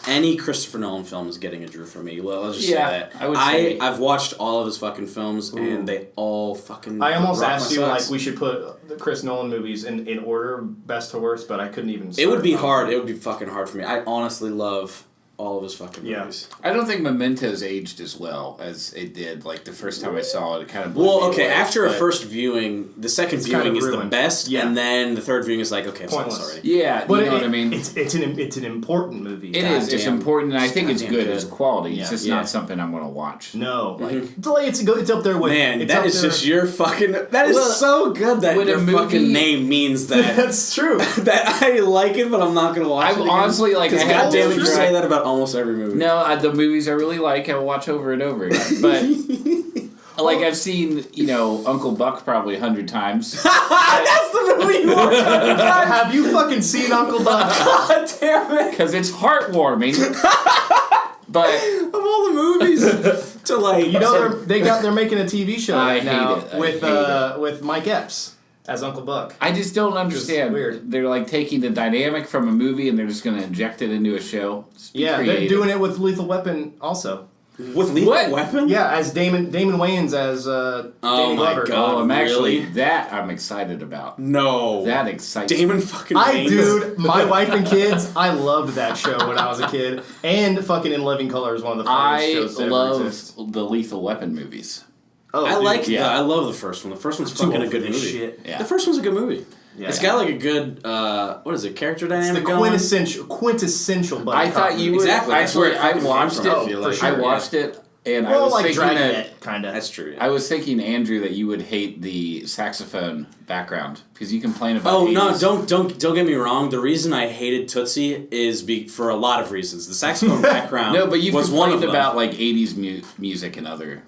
Any Christopher Nolan film is getting a Drew for me. Well, let's just say that. I would say I've watched all of his fucking films and they all fucking. I almost rock asked my you socks. like we should put the Chris Nolan movies in order, best to worst, but I couldn't even. It would be hard. It would be fucking hard for me. I honestly love all of his fucking movies. I don't think Memento's aged as well as it did. Like the first time I saw it, it kind of blew me away, after a first viewing, the second viewing is the best, and then the third viewing is like, okay, I'm sorry. Yeah, but you know what I mean? It's an important movie. It is. It's important, and I think it's good. It's quality. Yeah. It's just not something I'm going to watch. No. It's up there with... Man, that is just your fucking... That is so good that your fucking name means that. That's true. That I like it, but I'm not going to watch it. Honestly, like... Because goddamn it, you say that about almost every movie. No, the movies I really like, I will watch over and over again. But... Like, I've seen, Uncle Buck probably 100 times. That's the movie you watch 100 times? Have you fucking seen Uncle Buck? God damn it. Because it's heartwarming. But... Of all the movies to like... they're making a TV show now hate it. with Mike Epps as Uncle Buck. I just don't understand. Weird. They're like taking the dynamic from a movie and they're just going to inject it into a show. They're doing it with Lethal Weapon also. With Lethal Weapon? Yeah, as Damon Wayans as Danny Glover. God, I'm excited about. No. That excites Damon fucking Wayans. Dude, my wife and kids, I loved that show when I was a kid. And fucking In Living Color is one of the funniest shows that ever exist. I love the Lethal Weapon movies. Oh, I love the first one. The first one's fucking a good movie. Shit. Yeah. The first one's a good movie. Yeah, it's got like a good, character dynamic going. It's the quintessential buddy I thought you would. Exactly. Actually, I watched it. For sure, I watched it, and I was thinking that... kind of. That's true. Yeah. I was thinking, Andrew, that you would hate the saxophone background, because you complain about 80s. No, don't get me wrong. The reason I hated Tootsie is for a lot of reasons. The saxophone background but you was one of them. about like 80s music and other...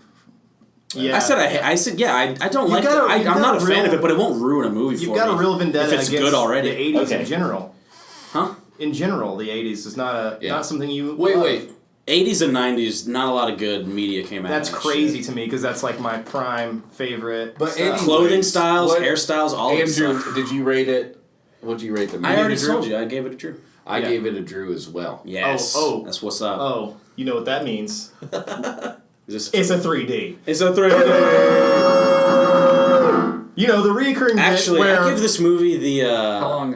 Yeah, I said I don't like it. I'm not a fan of it, but it won't ruin a movie for me. You've got a real vendetta if it's against good already. the 80s in general. Huh? In general, the 80s is not something you Wait. 80s and 90s, not a lot of good media came out. That's of that crazy shit. to me because that's like my prime favorite. But stuff. Clothing styles, hairstyles, all of Andrew, stuff. did you rate it? What did you rate the movie? I already told you. I gave it a Drew. I gave it a Drew as well. Yes. Oh. That's what's up. Oh, you know what that means? It's a 3D. It's a 3D. You know, the reoccurring Actually, bit where... I give this movie How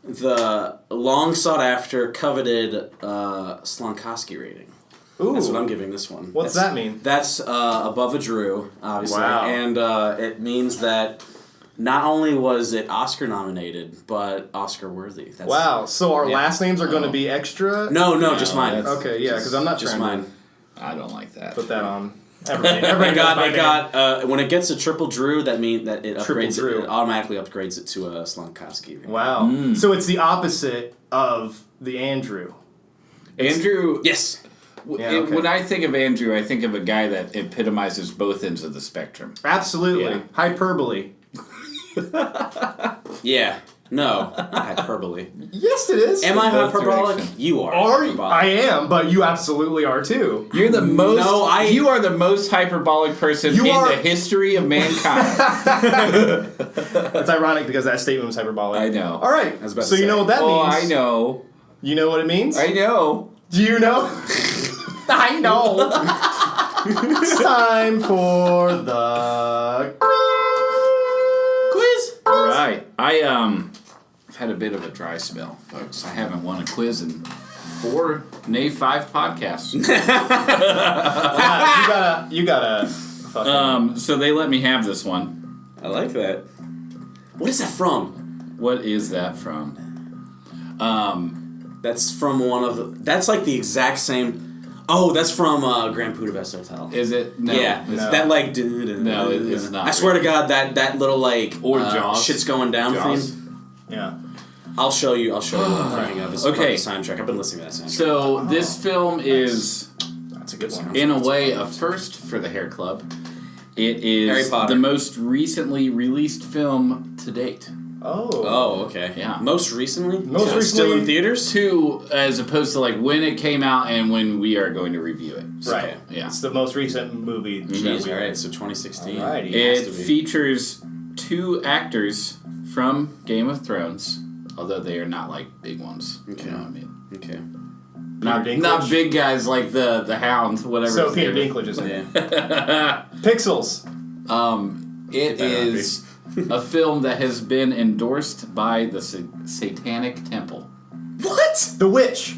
the long sought after, coveted Slonkowski rating. Ooh. That's what I'm giving this one. What's that mean? That's above a Drew, obviously. Wow. And it means that not only was it Oscar nominated, but Oscar worthy. Wow. So our last names are going to be extra? No, just mine. Okay, yeah, because I'm not just trying mine. to I don't like that. put that on. Everybody got when it gets a triple Drew, that means that it upgrades Drew. it automatically upgrades it to a Slonkowski. Wow. So it's the opposite of the Andrew. Andrew... Yes. When I think of Andrew, I think of a guy that epitomizes both ends of the spectrum. Absolutely. Yeah. Hyperbole. Yeah. No. Not hyperbole. Yes, it is. Am I Both hyperbolic? directions. You are. I am, but you absolutely are too. You're the most... No, You are the most hyperbolic person in the history of mankind. That's ironic because that statement was hyperbolic. I know. All right. So you know what that means? Oh, I know. You know what it means? I know. Do you know? I know. It's time for the Quiz. All right. I've had a bit of a dry spell, folks. I haven't won a quiz in 5 podcasts. You gotta fucking... So they let me have this one. I like that. What is that from? What is that from? That's from one of the... That's like the exact same... Oh, that's from Grand Budapest Hotel. Is it? No. Yeah. No. That like... No, it's not. I swear to God, that little like... Or Jaws. Shit's going down Jaws. theme. Yeah. I'll show you what I'm thinking of. It's Okay. the soundtrack. I've been listening to that soundtrack. So this film is, That's a good one. in a way, a first for the Hair Club. It is Harry Potter. the most recently released film to date. Oh, okay. Yeah. Most recently? Most So it's still recently- in theaters? Two, as opposed to like when it came out and when we are going to review it. So, Right. Yeah. It's the most recent movie. Jeez, alright, so 2016. Alrighty. It to be. features two actors from Game of Thrones, although they are not like big ones. Okay. You know what I mean? Okay. Not Dinklage? big guys like the Hound, whatever. So his Peter name is. Dinklage is in it. Yeah. Pixels. It is a film that has been endorsed by the Satanic Temple. What? The Witch.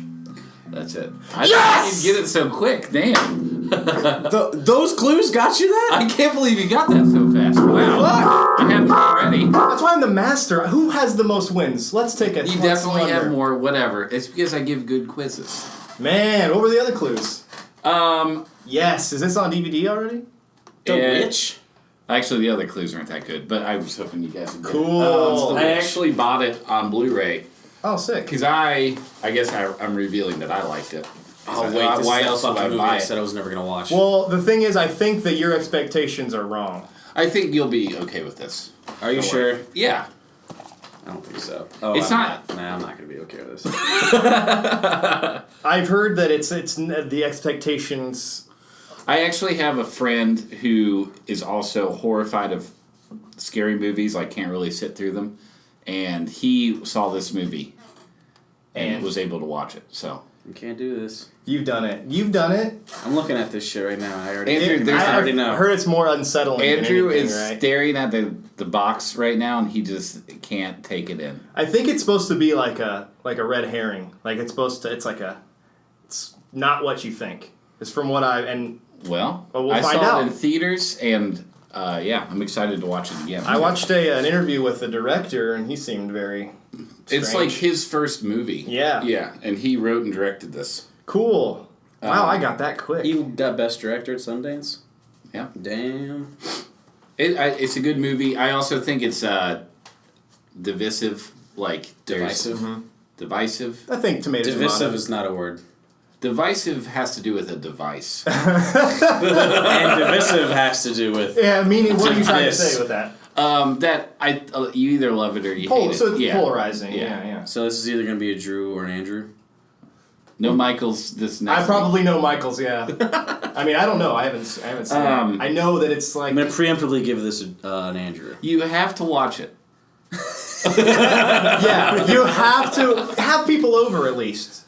That's it. I Yes! didn't get it so quick. Damn. Those clues got you that? I can't believe you got that so fast. Wow. Fuck! I had them already. That's why I'm the master. Who has the most wins? Let's take a You let's definitely wonder. have more, whatever. It's because I give good quizzes. Man, what were the other clues? Yes. Is this on DVD already? The Yeah. Witch? Actually, the other clues weren't that good, but I was hoping you guys would get it. Cool. I actually bought it on Blu-ray Oh, sick. because I guess I'm revealing that I liked it. Oh, So, wait, this why is else that would I fucking movie buy I it? said I was never going to watch. Well, the thing is, I think that your expectations are wrong. I think you'll be okay with this. Are you Don't sure? worry. Yeah. I don't think so. Oh, It's I'm not- Nah, I'm not going to be okay with this. I've heard that it's the expectations. I actually have a friend who is also horrified of scary movies, like can't really sit through them, and he saw this movie and was able to watch it. So You can't do this. You've done it. You've done it. I'm looking at this shit right now. I already, Andrew, I already know. I've heard it's more unsettling. Andrew than anything, is right? staring at the box right now, and he just can't take it in. I think it's supposed to be like a red herring. Like it's not what you think. It's from what Well, Well, we'll I find saw out. it in theaters, and yeah, I'm excited to watch it again. I watched an interview with the director, and he seemed very. It's strange. like his first movie. Yeah. Yeah, and he wrote and directed this. Cool. Wow, I got that quick. You got Best Director at Sundance? Yeah. Damn. It's a good movie. I also think it's divisive. Like, Divisive? Divisive? I think tomatoes. Divisive is not a word. Divisive has to do with a device. And divisive has to do with... Yeah, meaning what are you trying to This. say with that? You either love it or you hate it. So it's Yeah. polarizing. Yeah. Yeah. So this is either going to be a Drew or an Andrew? No Michaels this next I probably know Michael's. Yeah. I mean, I don't know. I haven't seen it. I know that it's like. I'm going to preemptively give this an Andrew. You have to watch it. Yeah, you have to have people over at least.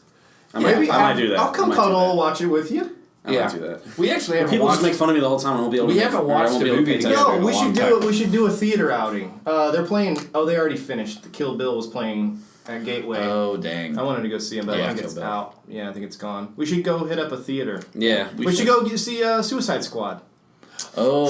I might do that. I'll come I might do cuddle, that. watch it with you. I might do that. We actually haven't People watched just make fun of me the whole time. I won't be able to. We haven't watched I won't a be able to movie pay attention. together. No, we a should long do time. it. We should do a theater outing. They're playing. Oh, they already finished. Kill Bill was playing at Gateway. Oh, dang. I wanted to go see him, but Yeah, I think Kill it's Bill. out. Yeah, I think it's gone. We should go hit up a theater. Yeah. We should go see Suicide Squad. Oh,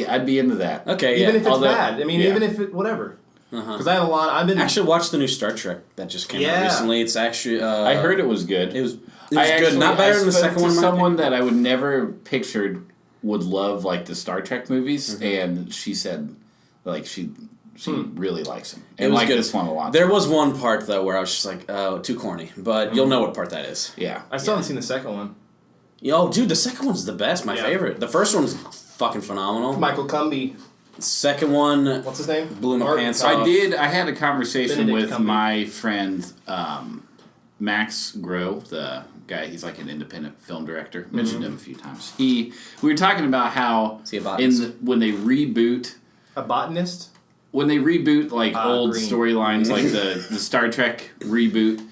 I'd be into that. Okay, Even yeah. if it's bad. I mean, yeah. even if it whatever. Because I have a lot. I've been Actually watched the new Star Trek that just came out Yeah. recently. It's actually... I heard it was good. It was good. Actually, Not better than the spoke second one. to in my someone opinion. that I would never pictured would love like the Star Trek movies, Mm-hmm. and she said like she really likes them It and was liked good. this one a lot. There was one part, though, where I was just like, oh, too corny. But you'll know what part that is. Yeah, I still haven't seen the second one. Yo, dude, the second one's the best. My Yeah. favorite. The first one's fucking phenomenal. Michael Cumby. Second one... What's his name? Blew my Martin pants Cumby. off. I had a conversation Benedict with Cumberbatch. my friend Max Groh, the guy. He's like an independent film director. Mentioned him a few times. We were talking about how Is he a botanist? when they reboot. A botanist. When they reboot like old Green. storylines, like the Star Trek reboot,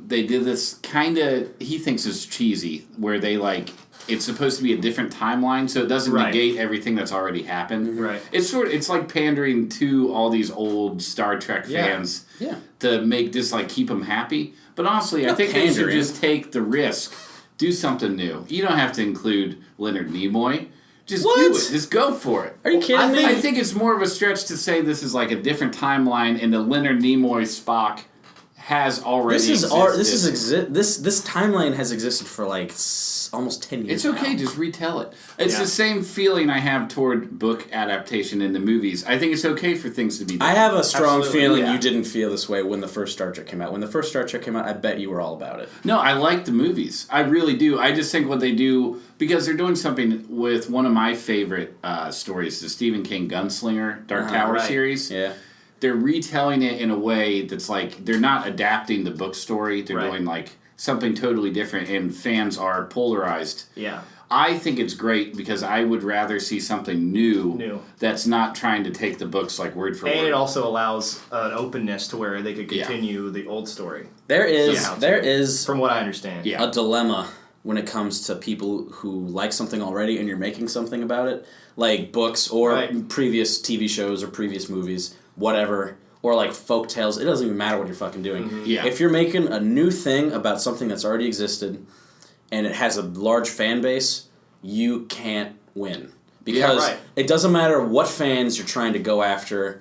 they did this kind of he thinks is cheesy, where they like it's supposed to be a different timeline, so it doesn't Right. negate everything that's already happened. Right. It's like pandering to all these old Star Trek Yeah. fans Yeah. to make this like keep them happy. But honestly, I Not think they should pandering. just take the risk, do something new. You don't have to include Leonard Nimoy. Just do What? it. Just go for it. Are you kidding me? I think it's more of a stretch to say this is like a different timeline and the Leonard Nimoy Spock has already This existed. this timeline has existed for like almost 10 years. It's okay, now. just retell it. It's the same feeling I have toward book adaptation in the movies. I think it's okay for things to be different. I have a strong feeling yeah. you didn't feel this way when the first Star Trek came out. When the first Star Trek came out, I bet you were all about it. No, I like the movies. I really do. I just think what they do, because they're doing something with one of my favorite stories, the Stephen King Gunslinger Dark Tower series. Yeah. They're retelling it in a way that's like, they're not adapting the book story. They're Right. doing like something totally different, and fans are polarized. Yeah. I think it's great because I would rather see something new. That's not trying to take the books like word for word. And it also allows an openness to where they could continue the old story. There is from what I understand, a dilemma when it comes to people who like something already and you're making something about it, like books or previous TV shows or previous movies, whatever. Or like folk tales, it doesn't even matter what you're fucking doing. Mm-hmm. Yeah. If you're making a new thing about something that's already existed and it has a large fan base, you can't win. Because it doesn't matter what fans you're trying to go after,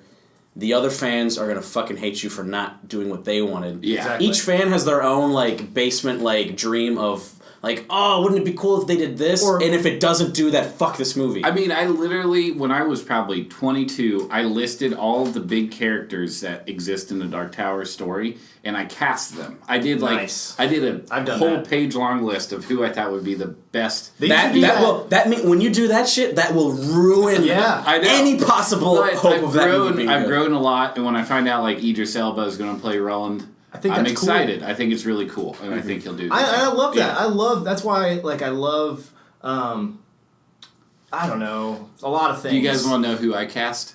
the other fans are gonna fucking hate you for not doing what they wanted. Yeah. Exactly. Each fan has their own like basement like dream of like, oh, wouldn't it be cool if they did this? And if it doesn't do that, fuck this movie. I mean, I literally, when I was probably 22, I listed all of the big characters that exist in the Dark Tower story, and I cast them. I did a whole page-long list of who I thought would be the best. That mean when you do that shit, that will ruin any possible hope of that movie being I've good. grown a lot, and when I find out like Idris Elba is going to play Roland, I'm excited. Cool. I think it's really cool, and I think he'll do. I love that. That's why I love. I don't know, a lot of things. Do you guys want to know who I cast?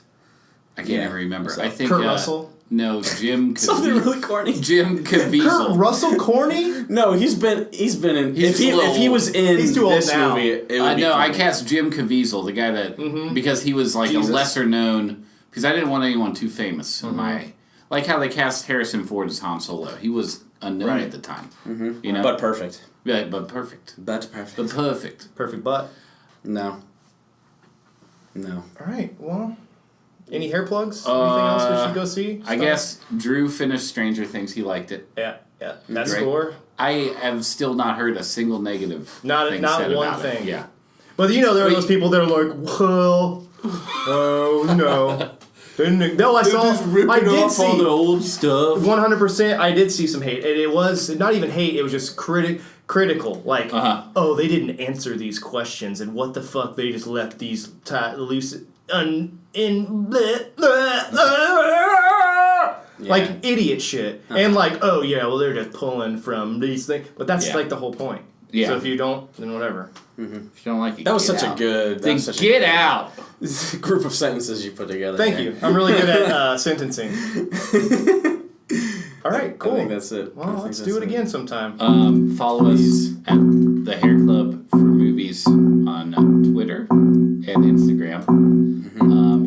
I can't ever remember. I think Kurt Russell. No, Jim. Something really corny. Jim Caviezel. Kurt Russell corny? No, he's been in. If he was in he's too old this now. movie, it would be no, I corny. cast Jim Caviezel, the guy that because he was like a lesser known. Because I didn't want anyone too famous in my. Like how they cast Harrison Ford as Han Solo. He was unknown at the time. You know? But perfect. Yeah, but perfect. But perfect. But perfect. Perfect butt. No. All right, well, any hair plugs? Anything else we should go see? I guess Drew finished Stranger Things. He liked it. Yeah. That score? I have still not heard a single negative thing Not said one about thing. It. Yeah. But there are those people that are like, well, oh no. No, I did see all the old stuff. 100%. I did see some hate, and it was not even hate. It was just critical. Like, oh, they didn't answer these questions, and what the fuck? They just left these loose like idiot shit, and like, oh yeah, well they're just pulling from these things, but that's like the whole point. Yeah. So if you don't, then whatever. If you don't like it, That was get such out. a good. Then get out. Group of sentences you put together. Thank you. I'm really good at sentencing. All right, cool. I think that's it. Well, let's do it again sometime. Follow us at the Hairclub for Movies on Twitter and Instagram.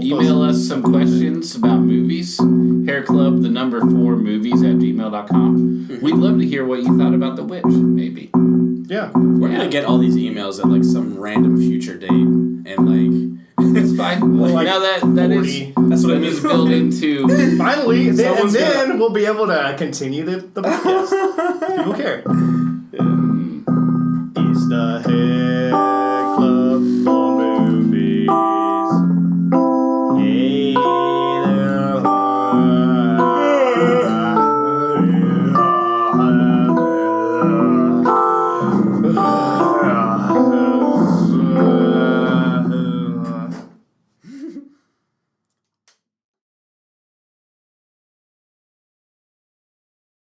Email us some questions about movies. Hairclub, the number 4 movies at gmail.com. We'd love to hear what you thought about The Witch, maybe. Yeah. We're gonna get all these emails at like some random future date, and like it's fine. Like now that's what it means. Build into finally, and then we'll be able to continue the podcast. People care.